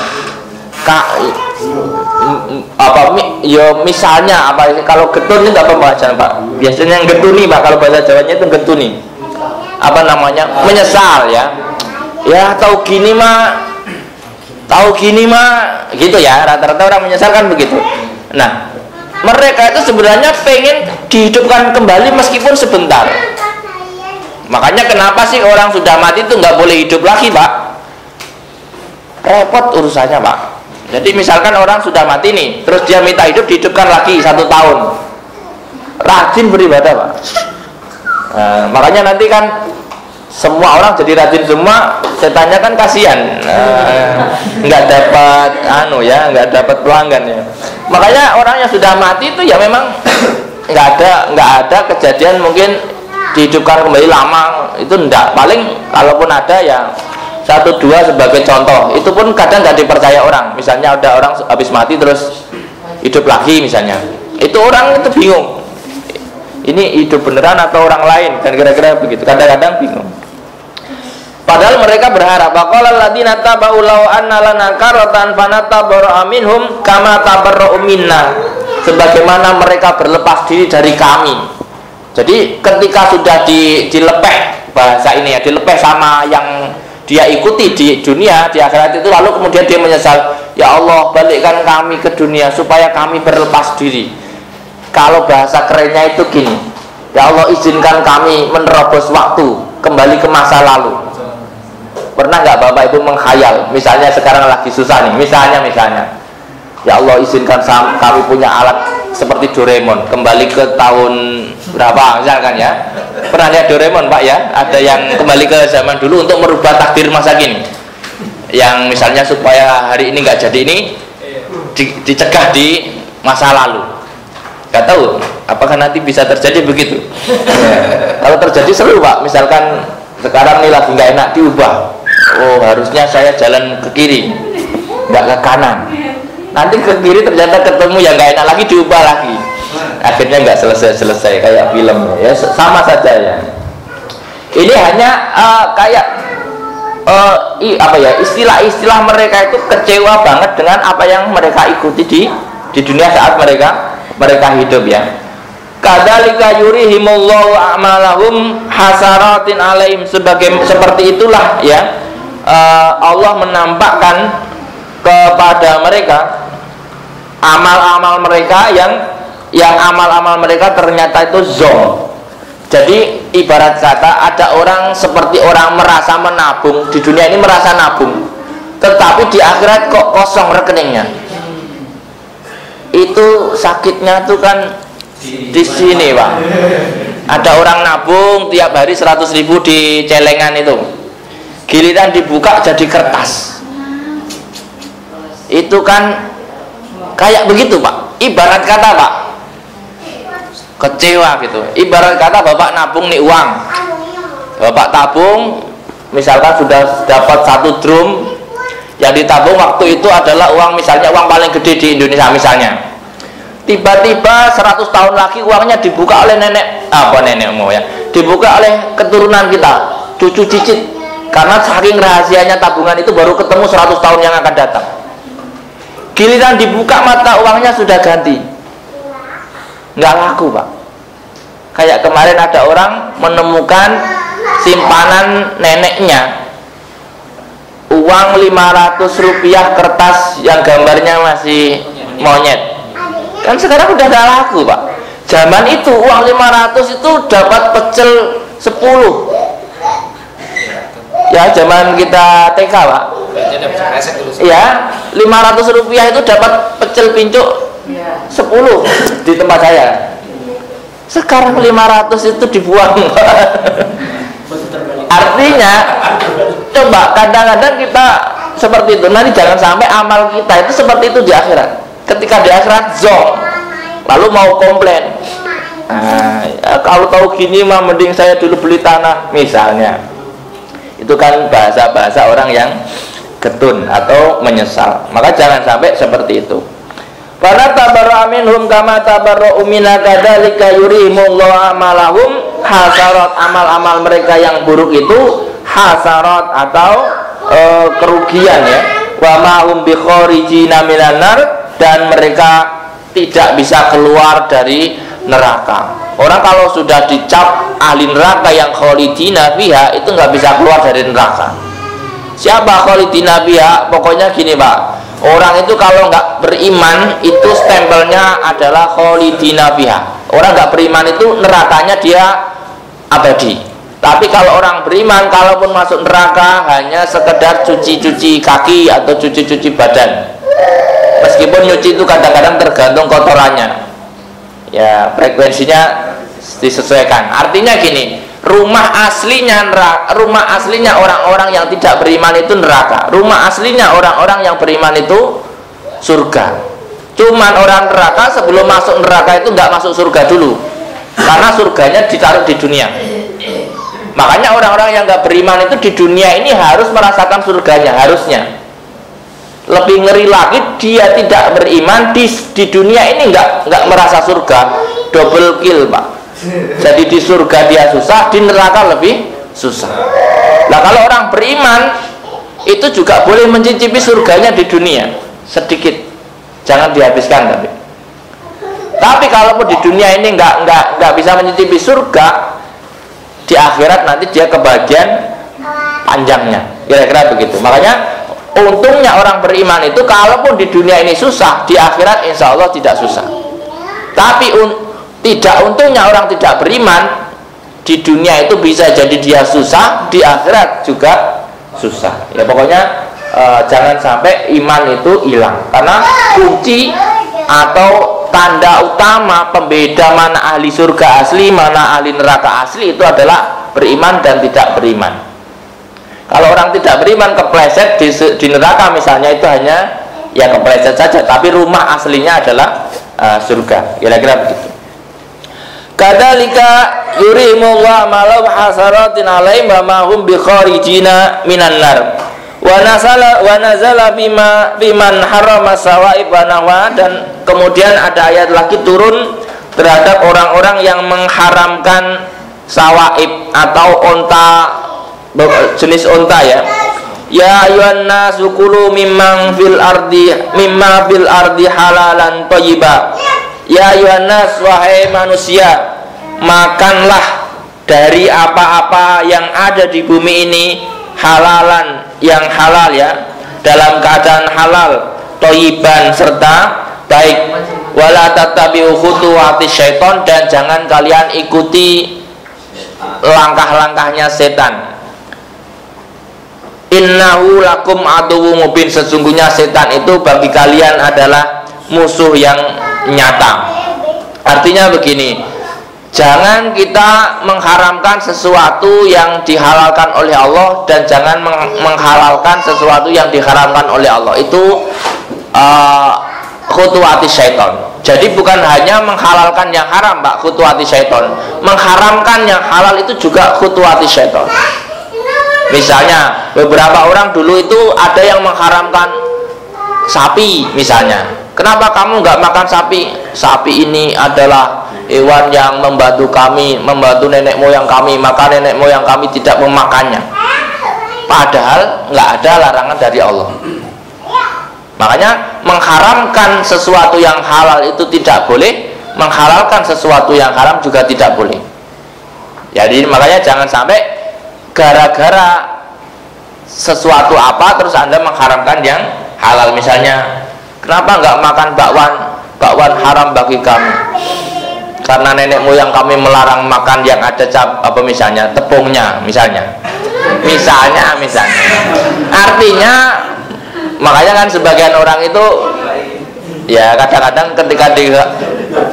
Speaker 2: Misalnya apa kalau getun itu apa bahasa Pak? Biasanya yang getuni Pak, kalau bahasa Jawanya itu getuni. Apa namanya? Menyesal ya. Ya tahu gini mah gitu ya, rata-rata orang menyesal kan begitu. Nah, mereka itu sebenarnya pengen dihidupkan kembali meskipun sebentar. Makanya kenapa sih orang sudah mati itu nggak boleh hidup lagi Pak? Repot urusannya Pak. Jadi misalkan orang sudah mati nih, terus dia minta hidup dihidupkan lagi 1 tahun, rajin beribadah Pak. Makanya nanti kan semua orang jadi rajin semua, setannya kan kasihan, nggak dapat nggak dapat pelanggan ya. Makanya orang yang sudah mati itu ya memang nggak ada kejadian mungkin dihidupkan kembali lama, itu enggak. Paling kalaupun ada ya 1-2 sebagai contoh, itu pun kadang nggak dipercaya orang. Misalnya ada orang habis mati terus hidup lagi misalnya, itu orang itu bingung, ini hidup beneran atau orang lain, kan kira-kira begitu, kadang-kadang bingung. Padahal mereka berharap, baqala alladziina tabau law anna lana karratan fanatabarra'a minhum kama tabarra'u minna, sebagaimana mereka berlepas diri dari kami. Jadi ketika sudah dilepeh, bahasa ini ya, dilepeh sama yang dia ikuti di dunia, di akhirat itu, lalu kemudian dia menyesal, ya Allah balikkan kami ke dunia supaya kami berlepas diri. Kalau bahasa kerennya itu gini, ya Allah izinkan kami menerobos waktu kembali ke masa lalu. Pernah nggak Bapak itu menghayal, misalnya sekarang lagi susah nih, misalnya ya Allah izinkan kami punya alat seperti Doraemon, kembali ke tahun berapa misalkan ya. Pernah lihat Doraemon Pak ya? Ada yang kembali ke zaman dulu untuk merubah takdir masa kini. Yang misalnya supaya hari ini nggak jadi ini dicegah di masa lalu. Nggak tahu apakah nanti bisa terjadi begitu. Kalau terjadi seru Pak, misalkan sekarang ini lagi nggak enak diubah. Oh harusnya saya jalan ke kiri, nggak ke kanan. Nanti ke kiri ternyata ketemu yang nggak enak lagi, diubah lagi. Akhirnya nggak selesai kayak film ya, sama saja ya. Ini hanya kayak apa ya, istilah-istilah mereka itu kecewa banget dengan apa yang mereka ikuti di dunia saat mereka hidup ya. Kadzalika yurihimullahu a'malahum hasaratin alaihim, seperti itulah ya. Allah menampakkan kepada mereka amal-amal mereka yang amal-amal mereka ternyata itu zong. Jadi ibarat kata ada orang seperti orang merasa menabung di dunia ini, merasa nabung, tetapi di akhirat kok kosong rekeningnya. Itu sakitnya tuh kan di sini Pak. Ada orang nabung tiap hari 100.000 di celengan itu, giliran dibuka jadi kertas. Itu kan kayak begitu Pak. Ibarat kata Pak, kecewa gitu. Ibarat kata Bapak nabung nih uang, Bapak tabung, misalkan sudah dapat 1 drum, yang ditabung waktu itu adalah uang, misalnya uang paling gede di Indonesia misalnya. Tiba-tiba 100 tahun lagi uangnya dibuka oleh dibuka oleh keturunan kita, cucu cicit, karena saking rahasianya tabungan itu baru ketemu 100 tahun yang akan datang. Giliran dibuka mata uangnya sudah ganti, nggak laku Pak. Kayak kemarin ada orang menemukan simpanan neneknya, uang 500 rupiah kertas yang gambarnya masih monyet. Kan sekarang udah gak laku Pak. Zaman itu uang 500 itu dapat pecel 10. Ya zaman kita TK Pak. Ya 500 rupiah itu dapat pecel pincuk 10 di tempat saya. Sekarang 500 itu dibuang. Artinya coba kadang-kadang kita seperti itu. Nanti jangan sampai amal kita itu seperti itu di akhirat. Ketika di akhirat zong, lalu mau komplain, ya, kalau tahu gini mah mending saya dulu beli tanah misalnya. Itu kan bahasa-bahasa orang yang getun atau menyesal. Maka jangan sampai seperti itu. Karena tabarra'a minhum kama tabarra'u minna kadzalika yurihimullahu amalahum hasarat, amal-amal mereka yang buruk itu hasarat atau kerugian ya. Wa ma hum bi kharijina minan nar, dan mereka tidak bisa keluar dari neraka. Orang kalau sudah dicap ahli neraka yang khalidina fiha, itu nggak bisa keluar dari neraka. Siapa khalidina fiha? Pokoknya gini Pak, orang itu kalau nggak beriman itu stempelnya adalah khalidina fiha. Orang nggak beriman itu nerakanya dia abadi. Tapi kalau orang beriman, kalaupun masuk neraka hanya sekedar cuci-cuci kaki atau cuci-cuci badan. Meskipun nyuci itu kadang-kadang tergantung kotorannya, ya frekuensinya disesuaikan. Artinya gini, rumah aslinya orang-orang yang tidak beriman itu neraka. Rumah aslinya orang-orang yang beriman itu surga. Cuman orang neraka sebelum masuk neraka itu nggak masuk surga dulu, karena surganya ditaruh di dunia. Makanya orang-orang yang nggak beriman itu di dunia ini harus merasakan surganya, harusnya. Lebih ngeri lagi dia tidak beriman di dunia ini nggak merasa surga, double kill Pak. Jadi di surga dia susah, di neraka lebih susah. Nah kalau orang beriman itu juga boleh mencicipi surganya di dunia sedikit, jangan dihabiskan tapi kalaupun di dunia ini nggak bisa mencicipi surga, di akhirat nanti dia kebagian panjangnya, kira-kira begitu. Makanya untungnya orang beriman itu kalaupun di dunia ini susah, di akhirat insya Allah tidak susah. Tapi tidak untungnya orang tidak beriman, di dunia itu bisa jadi dia susah, di akhirat juga susah. Ya pokoknya jangan sampai iman itu hilang, karena kunci atau tanda utama pembeda mana ahli surga asli, mana ahli neraka asli itu adalah beriman dan tidak beriman. Kalau orang tidak beriman kepleset di neraka misalnya, itu hanya ya kepleset saja, tapi rumah aslinya adalah surga. Kira-kira begitu. Kadzalika yurimullah malau hasaratin alaihim wa ma hum bi kharijina minan nar. Wa nazala biman harama sawaib wa nahwa, dan kemudian ada ayat lagi turun terhadap orang-orang yang mengharamkan sawaib atau onta, jenis onta ya. Ya ayyuhan nasu kulu mimma fil ardi halalan thayyiba. Ya ayyuhan nas, wahai manusia, makanlah dari apa-apa yang ada di bumi ini, halalan, yang halal ya, dalam keadaan halal, thayyiban, serta baik. Wala tattabi'u khutuwati syaiton, dan jangan kalian ikuti langkah-langkahnya setan. Innahu lakum aduwwum mubin, sesungguhnya setan itu bagi kalian adalah musuh yang nyata. Artinya begini, jangan kita mengharamkan sesuatu yang dihalalkan oleh Allah, dan jangan menghalalkan sesuatu yang diharamkan oleh Allah. Itu khutuwati syaiton. Jadi bukan hanya menghalalkan yang haram, Pak, khutuwati syaiton. Mengharamkan yang halal itu juga khutuwati syaiton. Misalnya beberapa orang dulu itu ada yang mengharamkan sapi misalnya. Kenapa kamu nggak makan sapi? Sapi ini adalah hewan yang membantu kami, membantu nenek moyang kami, maka nenek moyang kami tidak memakannya. Padahal nggak ada larangan dari Allah. Makanya mengharamkan sesuatu yang halal itu tidak boleh, menghalalkan sesuatu yang haram juga tidak boleh. Jadi makanya jangan sampai gara-gara sesuatu apa terus Anda mengharamkan yang halal. Misalnya, kenapa nggak makan bakwan? Bakwan haram bagi kami karena nenek moyang kami melarang makan yang ada misalnya tepungnya misalnya. Artinya, makanya kan sebagian orang itu ya kadang-kadang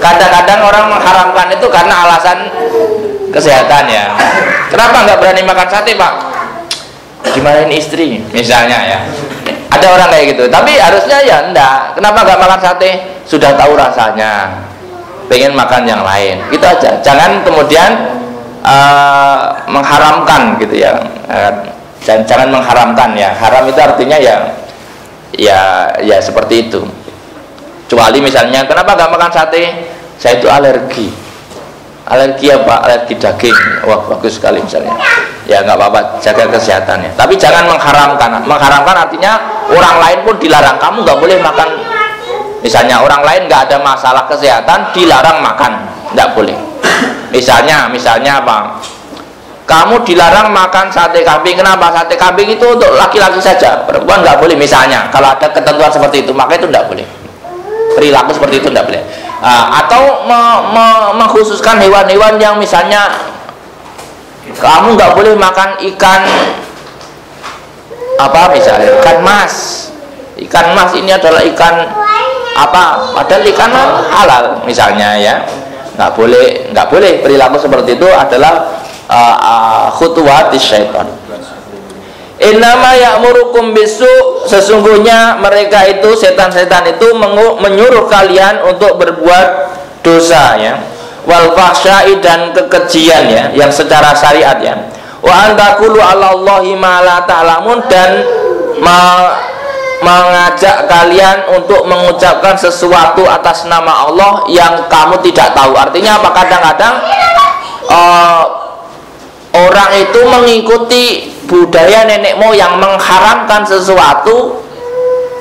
Speaker 2: kadang-kadang orang mengharamkan itu karena alasan kesehatan ya. Kenapa nggak berani makan sate, Pak? Dimarahin istri misalnya ya. Ada orang kayak gitu. Tapi harusnya ya enggak. Kenapa nggak makan sate? Sudah tahu rasanya, pengen makan yang lain. Gitu aja. Jangan kemudian mengharamkan gitu ya. Jangan mengharamkan ya. Haram itu artinya ya seperti itu. Kecuali misalnya, kenapa nggak makan sate? Saya itu alergi. Alergi apa? Alergi daging. Wah, bagus sekali misalnya. Ya nggak apa-apa, jaga kesehatannya. Tapi jangan mengharamkan. Mengharamkan artinya orang lain pun dilarang. Kamu nggak boleh makan. Misalnya orang lain nggak ada masalah kesehatan, dilarang makan, nggak boleh. Misalnya apa? Kamu dilarang makan sate kambing. Kenapa? Sate kambing itu untuk laki-laki saja, perempuan nggak boleh. Misalnya, kalau ada ketentuan seperti itu, maka itu nggak boleh. Perilaku seperti itu tidak boleh. Atau mengkhususkan hewan-hewan yang misalnya kamu nggak boleh makan ikan apa misalnya ikan mas. Ikan mas ini adalah ikan apa? Padahal ikan halal misalnya ya. Nggak boleh. Perilaku seperti itu adalah khutuwatis syaitan. Innama ya'murukum bisu, sesungguhnya mereka itu setan-setan itu menyuruh kalian untuk berbuat dosa ya, wal fahsya'i, dan kekejian ya, yang secara syariat ya, wa antaqulu 'alallahi ma la ta'lamun, dan mengajak kalian untuk mengucapkan sesuatu atas nama Allah yang kamu tidak tahu. Artinya apa? Kadang-kadang orang itu mengikuti budaya nenek moyang, mengharamkan sesuatu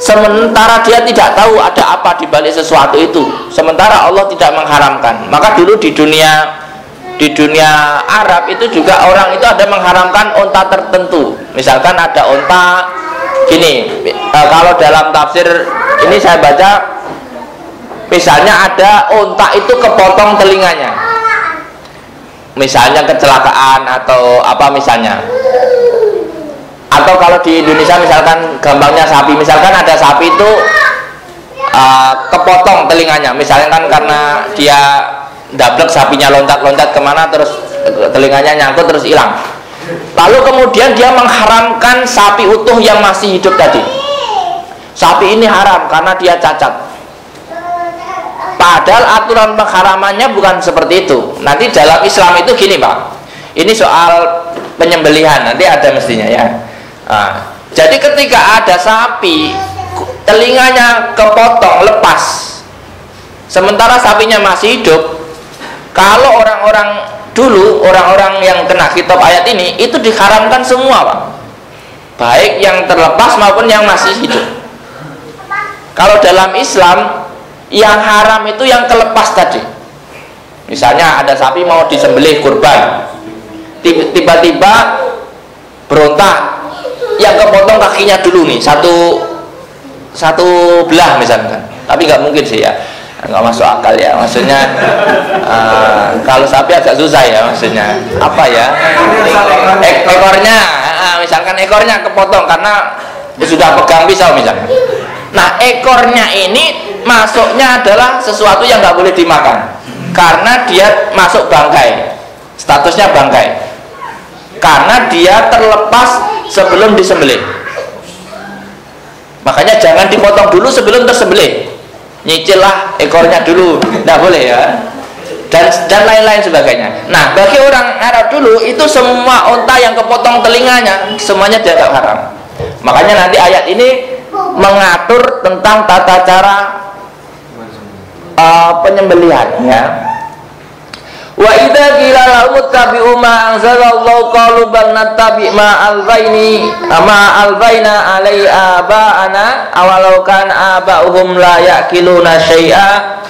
Speaker 2: sementara dia tidak tahu ada apa di balik sesuatu itu, sementara Allah tidak mengharamkan. Maka dulu di dunia Arab itu juga orang itu ada mengharamkan onta tertentu. Misalkan ada onta gini, kalau dalam tafsir ini saya baca, misalnya ada onta itu kepotong telinganya, misalnya kecelakaan atau apa misalnya. Atau kalau di Indonesia misalkan gampangnya sapi, misalkan ada sapi itu kepotong telinganya, misalnya kan karena dia dablek sapinya loncat-loncat kemana terus telinganya nyangkut terus hilang, lalu kemudian dia mengharamkan sapi utuh yang masih hidup tadi. Sapi ini haram karena dia cacat, padahal aturan pengharamannya bukan seperti itu. Nanti dalam Islam itu gini Pak, ini soal penyembelihan nanti ada mestinya ya. Jadi ketika ada sapi telinganya kepotong lepas sementara sapinya masih hidup, kalau orang-orang dulu, orang-orang yang kena kitab ayat ini itu diharamkan semua Pak, baik yang terlepas maupun yang masih hidup. Kalau dalam Islam yang haram itu yang kelepas tadi. Misalnya ada sapi mau disembelih kurban, tiba-tiba berontak, yang kepotong kakinya dulu nih, satu belah misalkan, tapi nggak mungkin sih ya, nggak masuk akal ya, maksudnya kalau sapi agak susah ya, maksudnya apa ya, ekornya, misalkan ekornya kepotong karena sudah pegang pisau misalkan. Nah ekornya ini masuknya adalah sesuatu yang nggak boleh dimakan karena dia masuk bangkai, statusnya bangkai, karena dia terlepas sebelum disembelih. Makanya jangan dipotong dulu sebelum tersembelih, nyicillah ekornya dulu, nggak boleh ya, dan lain-lain sebagainya. Nah bagi orang Arab dulu itu semua unta yang kepotong telinganya semuanya dianggap haram. Makanya nanti ayat ini mengatur tentang tata cara penyembelihan ya. Wa idza qila lahum ittabi'u ma anzalallahu qalu bal nattabi' ma albaina alai aba'ana awalau kana aba'uhum la ya'qiluna syai'a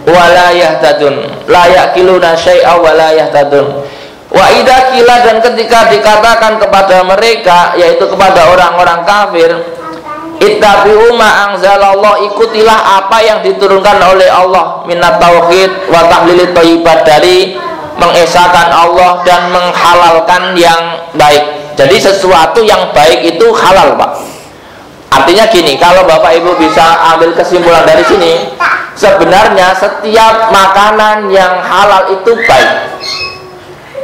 Speaker 2: wa la yahtadun wa la yahtadun. Wa idza qila, dan ketika dikatakan kepada mereka, yaitu kepada orang-orang kafir, ittabi'u ma anzalallah, ikutilah apa yang diturunkan oleh Allah minat tauhid wa tahlilit thayyibat, dari mengesahkan Allah dan menghalalkan yang baik. Jadi sesuatu yang baik itu halal Pak. Artinya gini, kalau Bapak Ibu bisa ambil kesimpulan dari sini, sebenarnya setiap makanan yang halal itu baik.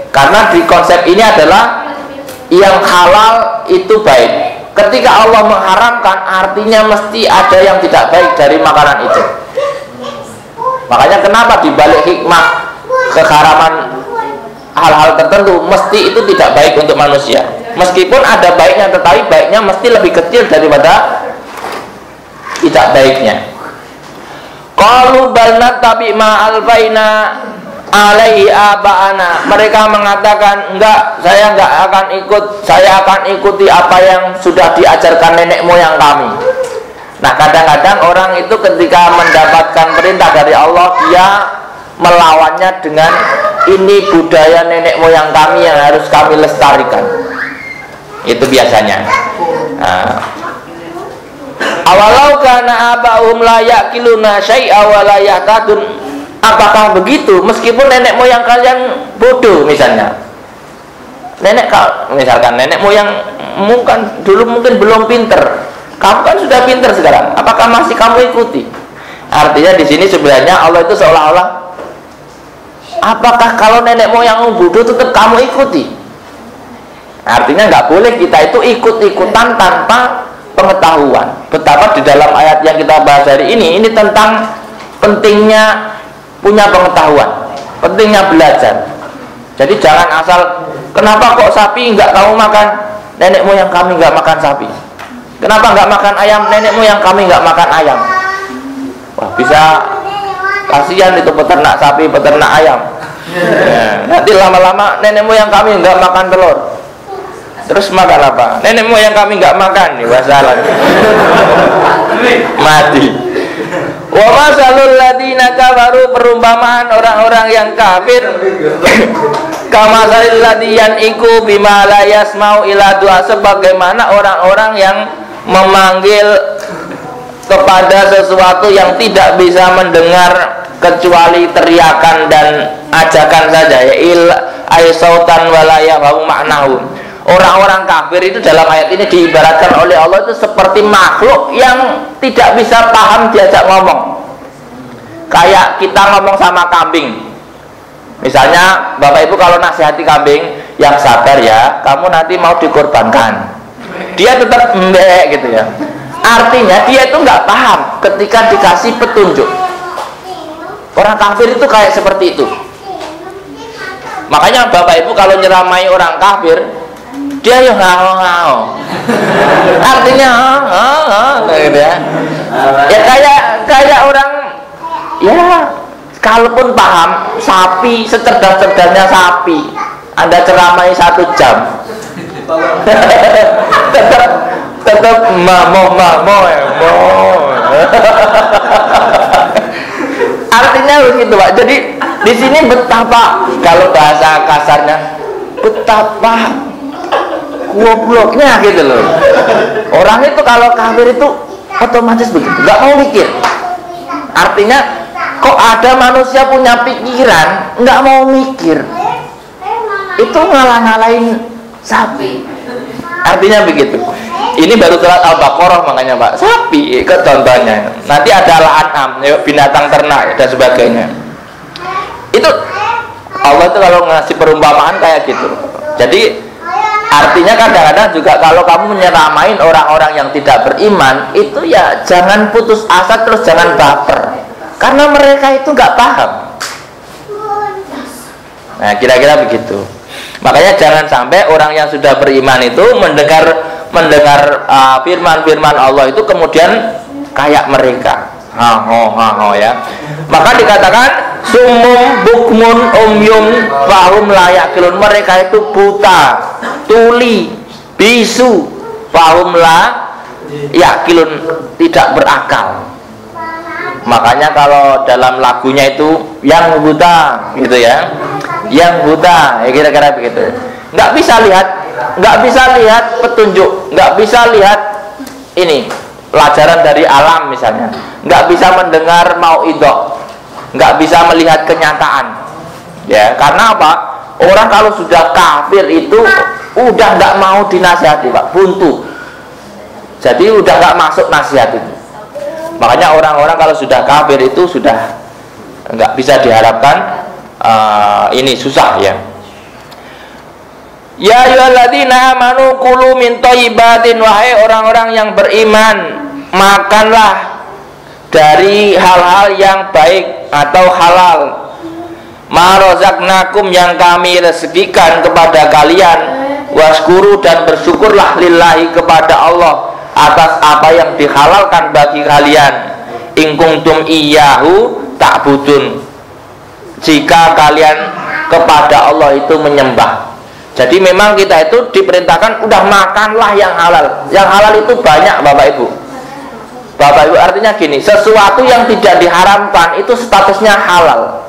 Speaker 2: Karena di konsep ini adalah yang halal itu baik. Ketika Allah mengharamkan, artinya mesti ada yang tidak baik dari makanan itu. Makanya kenapa dibalik hikmah keharaman hal-hal tertentu, mesti itu tidak baik untuk manusia. Meskipun ada baiknya, tetapi baiknya mesti lebih kecil daripada tidak baiknya. Qalu bal nattabi ma albaina alaihi aba'ana, mereka mengatakan enggak, saya enggak akan ikut, saya akan ikuti apa yang sudah diajarkan nenek moyang kami. Nah kadang-kadang orang itu ketika mendapatkan perintah dari Allah, dia melawannya dengan ini budaya nenek moyang kami yang harus kami lestarikan. Itu biasanya. Awalau kana aba'uhum la ya'qiluna syai'a wa la yahtadun. Apakah begitu meskipun nenek moyang kalian bodoh misalnya? Misalkan nenek moyang dulu mungkin belum pinter, kamu kan sudah pinter sekarang, apakah masih kamu ikuti? Artinya di sini sebenarnya Allah itu seolah-olah, apakah kalau nenek moyangmu bodoh tetap kamu ikuti? Artinya nggak boleh kita itu ikut-ikutan tanpa pengetahuan. Betapa di dalam ayat yang kita bahas hari ini tentang pentingnya punya pengetahuan, pentingnya belajar. Jadi jangan asal, kenapa kok sapi nggak kamu makan? Nenek moyang kami nggak makan sapi. Kenapa nggak makan ayam? Nenek moyang kami nggak makan ayam. Wah, bisa kasihan itu peternak sapi, peternak ayam. Nanti lama-lama nenek moyang kami nggak makan telur. Terus makan apa? Nenek moyang kami nggak makan, nih wasalah. Mati. Wa masalul ladina kafaru, perumpamaan orang-orang yang kafir, kamasalil ladiyan iku bima la yasmau ila du'a, sebagaimana orang-orang yang memanggil kepada sesuatu yang tidak bisa mendengar kecuali teriakan dan ajakan saja, ya il aisautan wala yafahu maknahu. orang-orang kafir itu dalam ayat ini diibaratkan oleh Allah itu seperti makhluk yang tidak bisa paham diajak ngomong. Kayak kita ngomong sama kambing. Misalnya Bapak Ibu kalau nasihati kambing, yang sabar ya, kamu nanti mau dikorbankan. Dia tetap mbek gitu ya. Artinya dia itu nggak paham ketika dikasih petunjuk. Orang kafir itu kayak seperti itu. Makanya Bapak Ibu kalau nyeramai orang kafir, dia yang ngao-ngao. Artinya gitu ya. Ya kayak orang ya kalaupun paham sapi, secerdas-cerdasnya sapi, Anda ceramai 1 jam tetap mamo artinya begitu Pak. Jadi di sini betapa, kalau bahasa kasarnya, betapa gobloknya gitu loh. Orang itu kalau kafir itu otomatis begitu, nggak mau mikir. Artinya kok ada manusia punya pikiran nggak mau mikir, itu ngalah-ngalahin sapi. Artinya begitu. Ini baru surat Al-Baqarah makanya Pak, sapi ke contohnya. Nanti ada al-an'am, binatang ternak dan sebagainya. Itu Allah itu kalau ngasih perumpamaan kayak gitu. Jadi artinya kadang-kadang juga kalau kamu menyeramain orang-orang yang tidak beriman, itu ya jangan putus asa, terus jangan baper, karena mereka itu nggak paham. Nah kira-kira begitu. Makanya jangan sampai orang yang sudah beriman itu mendengar firman-firman Allah itu kemudian kayak mereka ya. Maka dikatakan sumum bukmun umyum fahum la yaqilun. Mereka itu buta, tuli, bisu, fahum la yaqilun, tidak berakal. Makanya kalau dalam lagunya itu yang buta gitu ya, yang buta ya, kira-kira begitu. Nggak bisa lihat petunjuk, nggak bisa lihat ini pelajaran dari alam misalnya, nggak bisa mendengar mauidhah, nggak bisa melihat kenyataan ya. Karena apa? Orang kalau sudah kafir itu udah nggak mau dinasihati Pak, buntu. Jadi udah nggak masuk nasihat itu. Makanya orang-orang kalau sudah kafir itu sudah nggak bisa diharapkan ini susah ya. Ya ayyuhalladzina amanu kulu min thayyibatin, wahai orang-orang yang beriman, makanlah dari hal-hal yang baik atau halal. Ma razaqnakum, yang kami rezekikan kepada kalian, waskuru, dan bersyukurlah lillahi kepada Allah atas apa yang dihalalkan bagi kalian. In kuntum iyyahu ta'budun, jika kalian kepada Allah itu menyembah. Jadi memang kita itu diperintahkan udah makanlah yang halal. Yang halal itu banyak Bapak Ibu. Bapak Ibu artinya gini, sesuatu yang tidak diharamkan itu statusnya halal.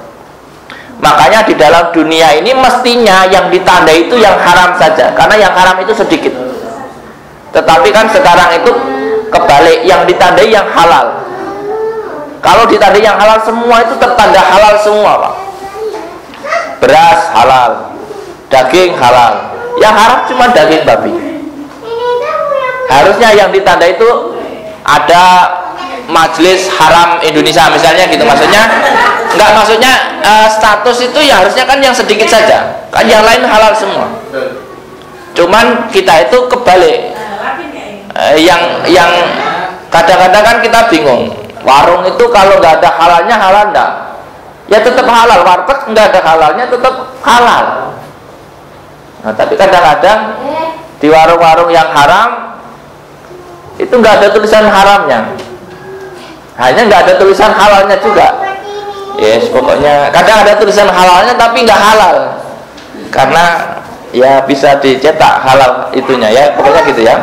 Speaker 2: Makanya di dalam dunia ini mestinya yang ditandai itu yang haram saja, karena yang haram itu sedikit. Tetapi kan sekarang itu kebalik, yang ditandai yang halal. Kalau ditandai yang halal semua itu tertanda halal semua Pak. Beras halal, daging halal, yang haram cuma daging babi. Harusnya yang ditanda itu ada majelis haram Indonesia misalnya gitu, maksudnya status itu ya harusnya kan yang sedikit saja, kan yang lain halal semua. Cuman kita itu kebalik, yang kadang-kadang kan kita bingung, warung itu kalau nggak ada halalnya halal enggak? Ya tetap halal, warteg nggak ada halalnya tetap halal. Nah, tapi kadang-kadang di warung-warung yang haram itu nggak ada tulisan haramnya, hanya nggak ada tulisan halalnya juga. Yes, pokoknya kadang ada tulisan halalnya tapi nggak halal, karena ya bisa dicetak halal itunya ya, pokoknya gitu ya.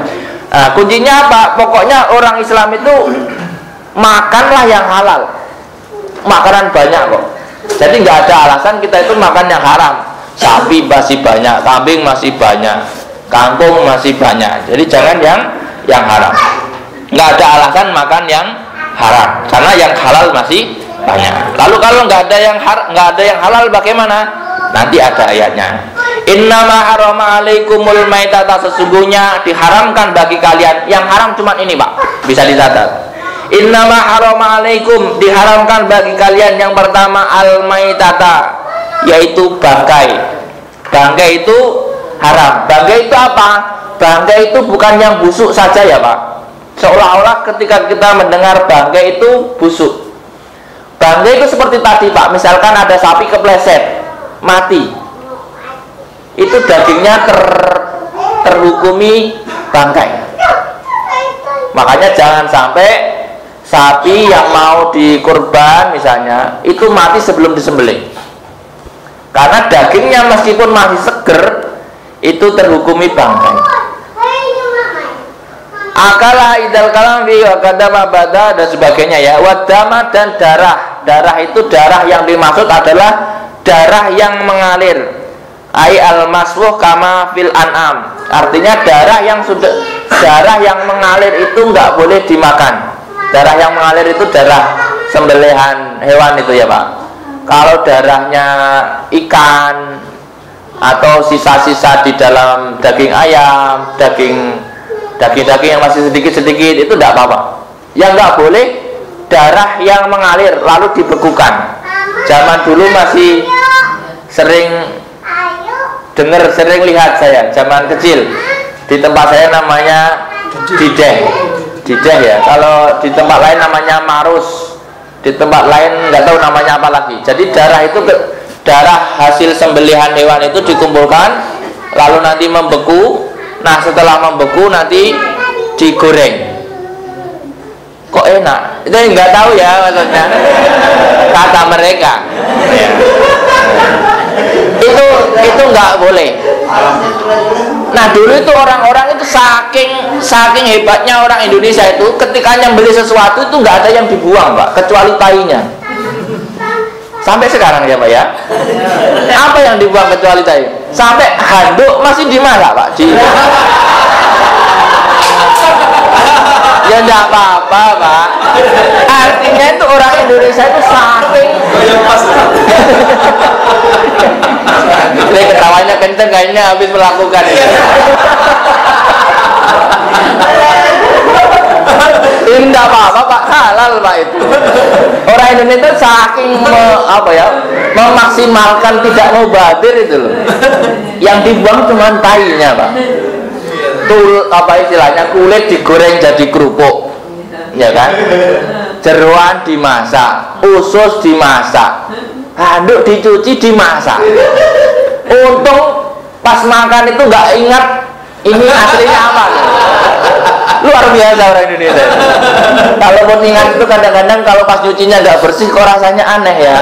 Speaker 2: Nah, kuncinya apa? Pokoknya orang Islam itu makanlah yang halal, makanan banyak kok. Jadi nggak ada alasan kita itu makan yang haram. Sapi masih banyak, kambing masih banyak, kangkung masih banyak. Jadi jangan yang haram. Nggak ada alasan makan yang haram, karena yang halal masih banyak. Lalu kalau nggak ada yang halal bagaimana? Nanti ada ayatnya. Innama harama alaikumul maitata, sesungguhnya diharamkan bagi kalian. Yang haram cuma ini Pak, bisa dicatat. Innama harama alaikum, diharamkan bagi kalian yang pertama al maitata, yaitu bangkai. Bangkai itu haram. Bangkai itu apa? Bangkai itu bukan yang busuk saja ya Pak. Seolah-olah ketika kita mendengar bangkai itu busuk. Bangkai itu seperti tadi Pak, misalkan ada sapi kepleset mati, itu dagingnya terhukumi bangkai. Makanya jangan sampai sapi yang mau dikurban misalnya itu mati sebelum disembelih, karena dagingnya meskipun masih seger itu terhukumi bangkai. Akala idal kalam fi wa kadama bada dan sebagainya ya. Wadama dan darah. Darah itu darah yang dimaksud adalah darah yang mengalir. Ai al-maswuh kama fil an'am. Artinya darah yang mengalir itu enggak boleh dimakan. Darah yang mengalir itu darah sembelihan hewan itu ya Pak. Kalau darahnya ikan atau sisa-sisa di dalam daging ayam, daging-daging yang masih sedikit-sedikit itu tidak apa-apa. Yang nggak boleh darah yang mengalir lalu dibekukan. Zaman dulu masih sering sering lihat saya zaman kecil di tempat saya namanya dideh ya. Kalau di tempat lain namanya marus, di tempat lain nggak tahu namanya apa lagi. Jadi darah itu darah hasil sembelihan hewan itu dikumpulkan lalu nanti membeku. Nah setelah membeku nanti digoreng. Kok enak? Itu nggak tahu ya maksudnya. Kata mereka. Itu nggak boleh. Nah dulu itu orang-orang itu saking hebatnya orang Indonesia itu ketika nyembelih sesuatu itu nggak ada yang dibuang Pak, kecuali tainya. Sampai sekarang ya Pak ya. Apa yang dibuang kecuali tai? Sampai handuk masih dimasak Pak. Ya enggak apa-apa Pak. Artinya itu orang Indonesia itu saking ini ketawanya kenceng kayaknya habis melakukan itu. Tidak apa-apa Pak, halal Pak itu. Orang Indonesia saking memaksimalkan tidak mubadir itu loh. Yang dibuang cuma tainya Pak. Istilahnya kulit digoreng jadi kerupuk, ya kan? Jeroan dimasak, usus dimasak, handuk dicuci dimasak. Untung pas makan itu nggak ingat ini aslinya apa. Luar biasa orang Indonesia. Kalaupun ingat itu kadang-kadang kalau pas nyucinya nggak bersih kok rasanya aneh ya.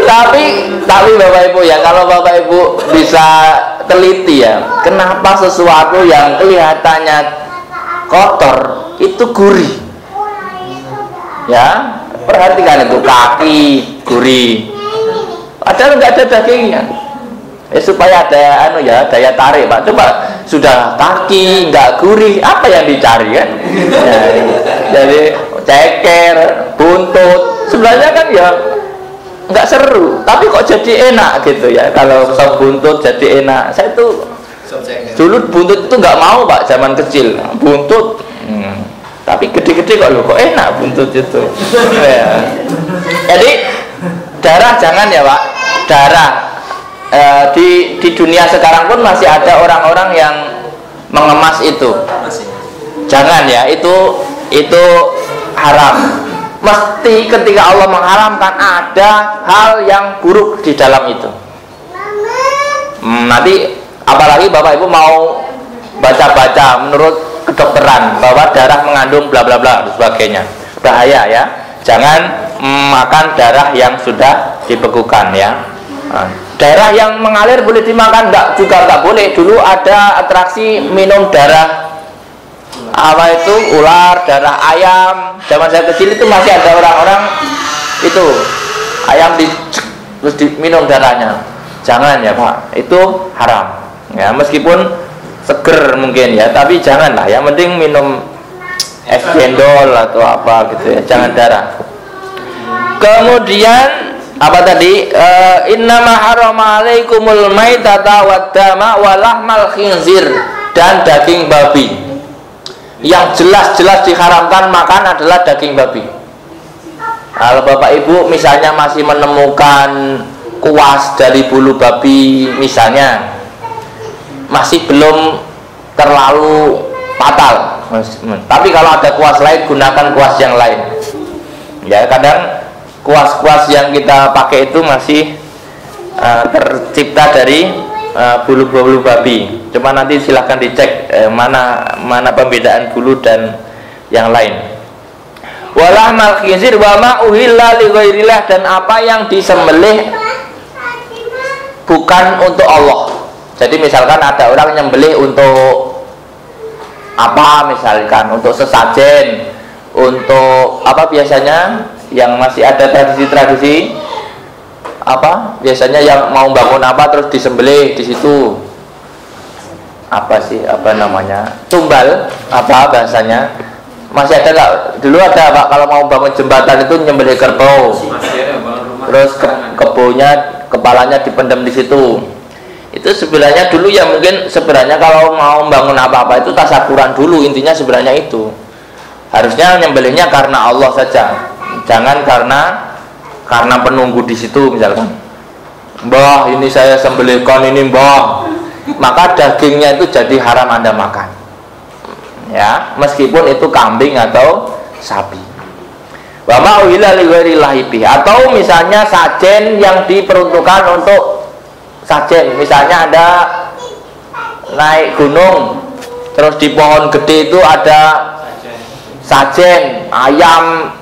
Speaker 2: Tapi Bapak Ibu ya, kalau Bapak Ibu bisa teliti ya, kenapa sesuatu yang kelihatannya kotor itu gurih? Ya, perhatikan itu kaki gurih. Padahal nggak ada dagingnya. Supaya ada daya tarik Pak. Coba sudah kaki nggak gurih, apa yang dicari kan? Ya, jadi ceker, buntut, sebenarnya kan ya nggak seru, tapi kok jadi enak gitu ya. Kalau sop buntut jadi enak. Saya tuh dulu buntut itu nggak mau Pak, zaman kecil buntut. Tapi gede-gede kok enak buntut itu. Ya. Jadi darah jangan ya Pak. Darah di dunia sekarang pun masih ada orang-orang yang mengemas itu. Jangan ya, itu haram. Mesti ketika Allah mengharamkan ada hal yang buruk di dalam itu. Nanti apalagi Bapak Ibu mau baca-baca menurut kedokteran bahwa darah mengandung bla bla bla dan sebagainya, bahaya ya. Jangan makan darah yang sudah dibekukan ya. Darah yang mengalir boleh dimakan, juga boleh. Dulu ada atraksi minum darah ular, darah ayam. Zaman saya kecil itu masih ada orang-orang itu ayam terus diminum darahnya. Jangan ya Pak, itu haram ya, meskipun seger mungkin ya, tapi janganlah. Yang penting minum es cendol atau apa gitu ya, jangan darah. Kemudian apa tadi? Innama harama alaikumul maitata waddama walahmal khinzir, dan daging babi. Yang jelas-jelas diharamkan makan adalah daging babi. Kalau Bapak Ibu misalnya masih menemukan kuas dari bulu babi misalnya, masih belum terlalu fatal. Tapi kalau ada kuas lain, gunakan kuas yang lain. Ya, kadang kuas-kuas yang kita pakai itu masih tercipta dari bulu-bulu babi. Cuma nanti silahkan dicek mana pembedaan bulu dan yang lain. Walahmal khinzir wa ma uhilla li ghairillah, dan apa yang disembelih bukan untuk Allah. Jadi misalkan ada orang nyembelih untuk apa, misalkan untuk sesajen, untuk apa biasanya yang masih ada tradisi-tradisi apa biasanya yang mau bangun apa terus disembelih di situ, apa sih apa namanya, tumbal apa bahasanya, masih ada nggak? Dulu ada Pak, kalau mau bangun jembatan itu nyembelih kerbau, terus kebonya kepalanya dipendam di situ. Itu sebenarnya dulu ya, mungkin sebenarnya kalau mau bangun apa-apa itu tasakuran dulu, intinya sebenarnya itu harusnya nyembelihnya karena Allah saja, jangan karena penunggu di situ. Misalkan, Mbah ini saya sembelihkan ini Mbah, maka dagingnya itu jadi haram Anda makan, ya, meskipun itu kambing atau sapi. Wa ma uhilla li ghairillahi bih, atau misalnya sajen yang diperuntukkan untuk sajen, misalnya ada naik gunung terus di pohon gede itu ada sajen ayam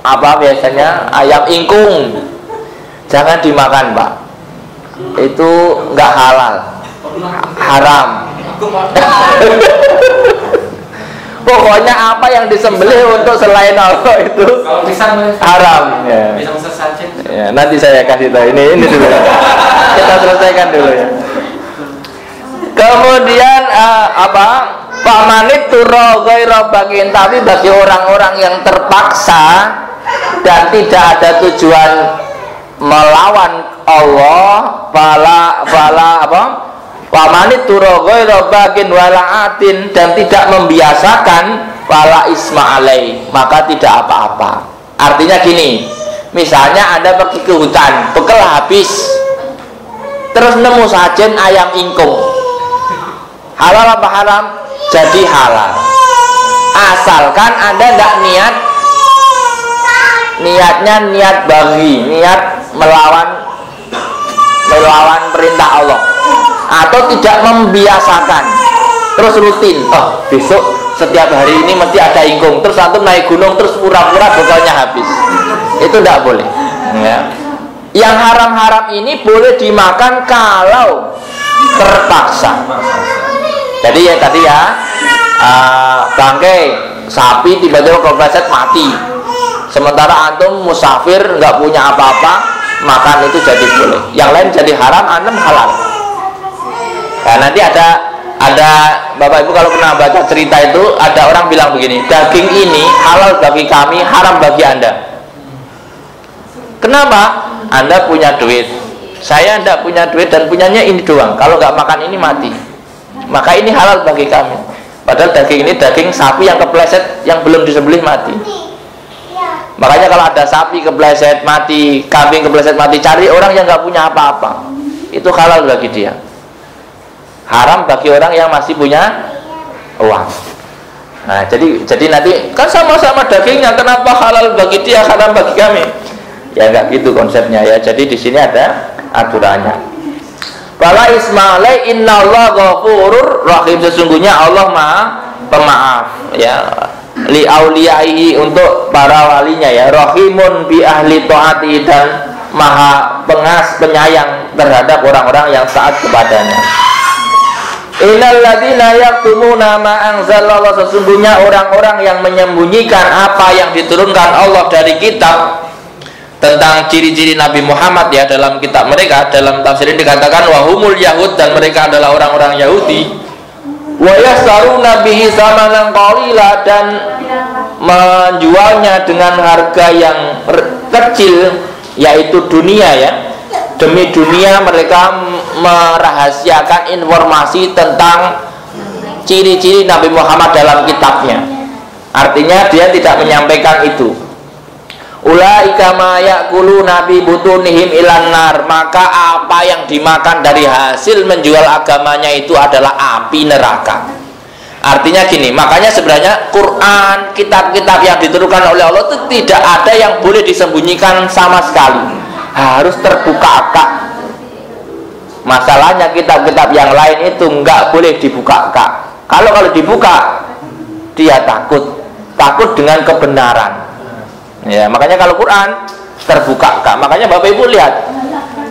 Speaker 2: apa biasanya ayam ingkung, jangan dimakan Pak, itu enggak halal, haram. Pokoknya apa yang disembelih untuk selain Allah itu haram ya. Ya, nanti saya kasih tahu, ini dulu kita selesaikan dulu ya. Kemudian apa, pamanit turo ghaira bagin, tapi bagi orang-orang yang terpaksa dan tidak ada tujuan melawan Allah, fala apa, pamanit turo ghaira bagin wala atin, dan tidak membiasakan fala isma alai, maka tidak apa-apa. Artinya gini, misalnya Anda pergi ke hutan, bekal habis, terus nemu sajen ayam ingkung, halal apa haram? Jadi halal, asalkan Anda tidak niatnya niat bagi, niat melawan perintah Allah, atau tidak membiasakan terus rutin, oh besok setiap hari ini mesti ada ingkung, terus antum naik gunung terus pura-pura bekalnya habis, itu tidak boleh ya. Yang haram-haram ini boleh dimakan kalau terpaksa. Jadi ya tadi ya, bangkai sapi tiba-tiba kepleset mati, sementara antum musafir nggak punya apa-apa, makan itu jadi boleh. Yang lain jadi haram, antum halal. Nah, nanti ada Bapak Ibu kalau pernah baca cerita itu, ada orang bilang begini, daging ini halal bagi kami, haram bagi Anda. Kenapa? Anda punya duit, saya tidak punya duit dan punyanya ini doang, kalau nggak makan ini mati, maka ini halal bagi kami. Padahal daging ini daging sapi yang kepleset, yang belum disembelih mati. Makanya kalau ada sapi kepleset mati, kambing kepleset mati, cari orang yang nggak punya apa-apa, itu halal bagi dia. Haram bagi orang yang masih punya uang. Nah, jadi nanti kan sama-sama dagingnya, kenapa halal bagi dia, haram bagi kami? Ya enggak gitu konsepnya ya. Jadi di sini ada aturannya. Fala isma'alai innallaha ghafurur rahim, sesungguhnya Allah Maha Pemaaf ya, li auliyaihi, untuk para walinya ya, rahimun bi ahli taati, dan Maha penyayang terhadap orang-orang yang taat kepadanya. Innal ladzina yaktumuna ma anzalallah, sesungguhnya orang-orang yang menyembunyikan apa yang diturunkan Allah dari kitab, tentang ciri-ciri Nabi Muhammad ya, dalam kitab mereka, dalam tafsir ini dikatakan wahumul yahud, dan mereka adalah orang-orang Yahudi, wa yastaruna bihi samanan qalila, dan menjualnya dengan harga yang kecil, yaitu dunia ya. Demi dunia mereka merahasiakan informasi tentang ciri-ciri Nabi Muhammad dalam kitabnya. Artinya dia tidak menyampaikan itu. Ulaika ma ya'kuluna bi butunihim ilan nar. Maka apa yang dimakan dari hasil menjual agamanya itu adalah api neraka. Artinya gini, makanya sebenarnya Quran, kitab-kitab yang diturunkan oleh Allah itu tidak ada yang boleh disembunyikan sama sekali. Harus terbuka kak. Masalahnya kitab-kitab yang lain itu nggak boleh dibuka kak. Kalau dibuka dia takut dengan kebenaran. Ya, makanya kalau Quran terbuka kak. Makanya Bapak Ibu lihat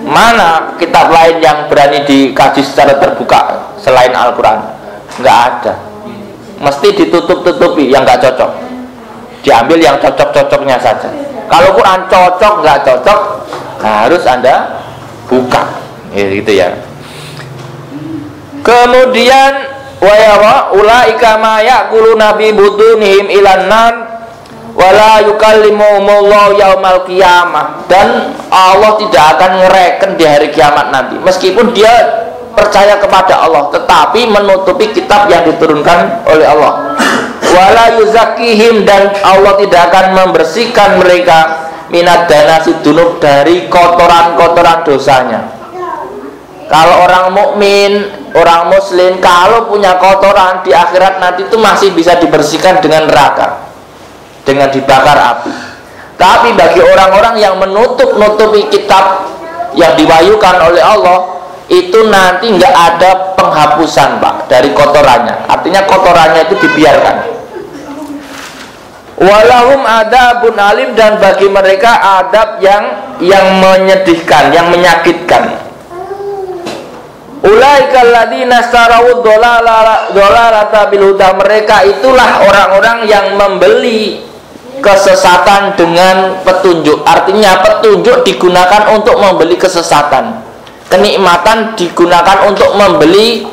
Speaker 2: mana kitab lain yang berani dikaji secara terbuka selain Al-Quran? Nggak ada. Mesti ditutup-tutupi yang nggak cocok. Diambil yang cocok-cocoknya saja. Kalau Quran cocok nggak cocok harus Anda buka, gitu ya. Kemudian ulaika ma ya'kuluna bi butunihim ilan nar wala yukallimuhumullahu yaumal qiyamah. Dan Allah tidak akan ngereken di hari kiamat nanti. Meskipun dia percaya kepada Allah, tetapi menutupi kitab yang diturunkan oleh Allah. Wala yuzakkihim, dan Allah tidak akan membersihkan mereka minad danasi dunub, dari kotoran-kotoran dosanya. Kalau orang mukmin, orang muslim kalau punya kotoran di akhirat nanti itu masih bisa dibersihkan dengan neraka, dengan dibakar api. Tapi bagi orang-orang yang menutup-nutupi kitab yang diwahyukan oleh Allah, itu nanti nggak ada penghapusan Pak dari kotorannya. Artinya kotorannya itu dibiarkan. Walahum adabun alim, dan bagi mereka adab yang menyedihkan, yang menyakitkan. Ulaikal ladzina starawud dolalata bil huda. Mereka itulah orang-orang yang membeli kesesatan dengan petunjuk. Artinya petunjuk digunakan untuk membeli kesesatan. Kenikmatan digunakan untuk membeli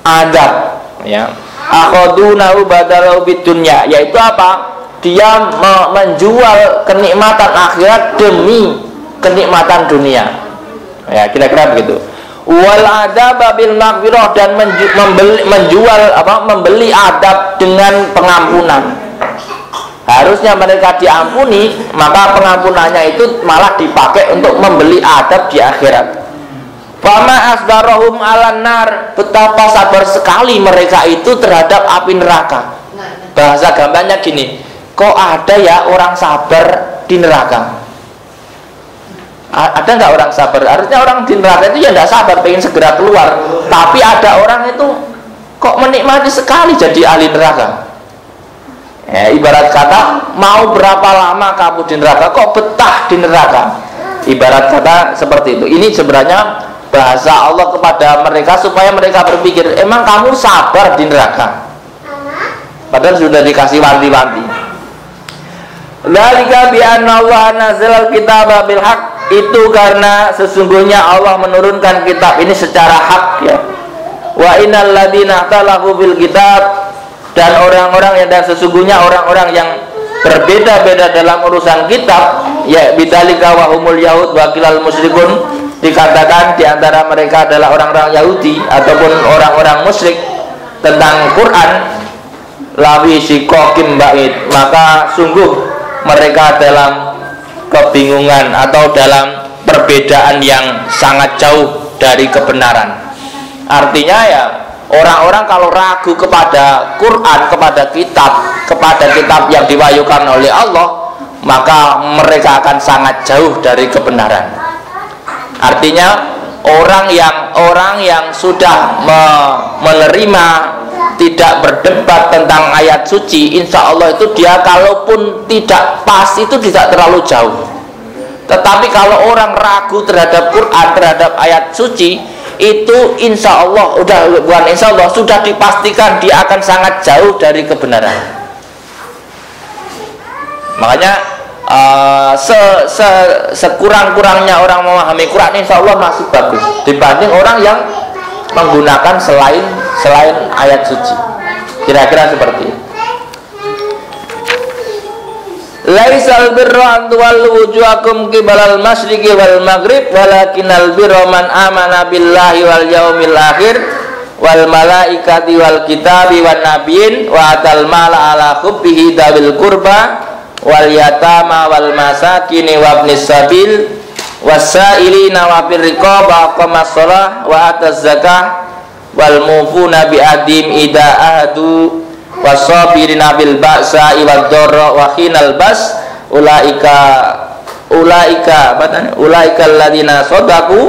Speaker 2: adab, ya. Akhadunahu badalahu bidunya, yaitu apa? Dia menjual kenikmatan akhirat demi kenikmatan dunia. Ya, kira-kira begitu. Wal adab bil maghfirah, dan membeli adab dengan pengampunan. Harusnya mereka diampuni, maka pengampunannya itu malah dipakai untuk membeli adab di akhirat. Fama asbarahum alan nar, betapa sabar sekali mereka itu terhadap api neraka. Bahasa gambarnya gini, kok ada ya orang sabar di neraka? Ada nggak orang sabar? Harusnya orang di neraka itu ya nggak sabar, pengen segera keluar. Tapi ada orang itu kok menikmati sekali jadi ahli neraka. Ya, ibarat kata, mau berapa lama kamu di neraka, kok betah di neraka? Ibarat kata seperti itu. Ini sebenarnya bahasa Allah kepada mereka supaya mereka berpikir, emang kamu sabar di neraka? Padahal sudah dikasih wanti-wanti. Dzalika bi anna Allah nazzala al-kitaba bil haqq, itu karena sesungguhnya Allah menurunkan kitab ini secara hak, ya. Wa innal ladzina ikhtalafu bil kitab, dan orang-orang yang, dan sesungguhnya orang-orang yang berbeda-beda dalam urusan kitab, ya bidzalika wa humul yahud wa qilal musyrikun, dikatakan diantara mereka adalah orang-orang Yahudi ataupun orang-orang musyrik tentang Quran, lawi sikokim ba'id, maka sungguh mereka dalam kebingungan atau dalam perbedaan yang sangat jauh dari kebenaran. Artinya ya, orang-orang kalau ragu kepada Quran, kepada kitab yang diwahyukan oleh Allah, maka mereka akan sangat jauh dari kebenaran. Artinya orang yang sudah menerima, tidak berdebat tentang ayat suci, insya Allah itu dia kalaupun tidak pas itu tidak terlalu jauh. Tetapi kalau orang ragu terhadap Quran, terhadap ayat suci, itu insya Allah, sudah dipastikan dia akan sangat jauh dari kebenaran. Makanya sekurang-kurangnya orang memahami Quran, insya Allah masih bagus dibanding orang yang menggunakan selain ayat suci. Kira-kira seperti itu. Laisal birra an tuwallu wujuhakum qibalal masyriqi wal maghrib walakinal birra man amana billahi wal yaumil akhir wal malaikati wal kitabi wan nabiyyin wa atal mala ala hubbihi dawil qurba wal yatama wal masakini wa ibnis sabil wasailina wa fir riqaba aqamas shalah wa ataz zakah wal mufuna bi adim ida ahadu wasabirina bil ba'sa wad dharra wa khinal bas ulaika alladziina shadaqu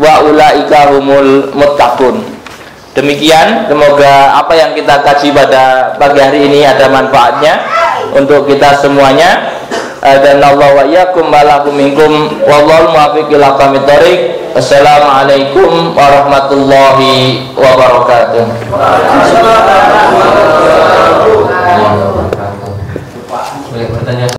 Speaker 2: wa ulaika humul muttaqun. Demikian, semoga apa yang kita kaji pada pagi hari ini ada manfaatnya untuk kita semuanya. Dan Allah wa iyyakum wa lakum minkum wallahu muwaffiq ila aqwamit thoriq. Assalamualaikum warahmatullahi wabarakatuh.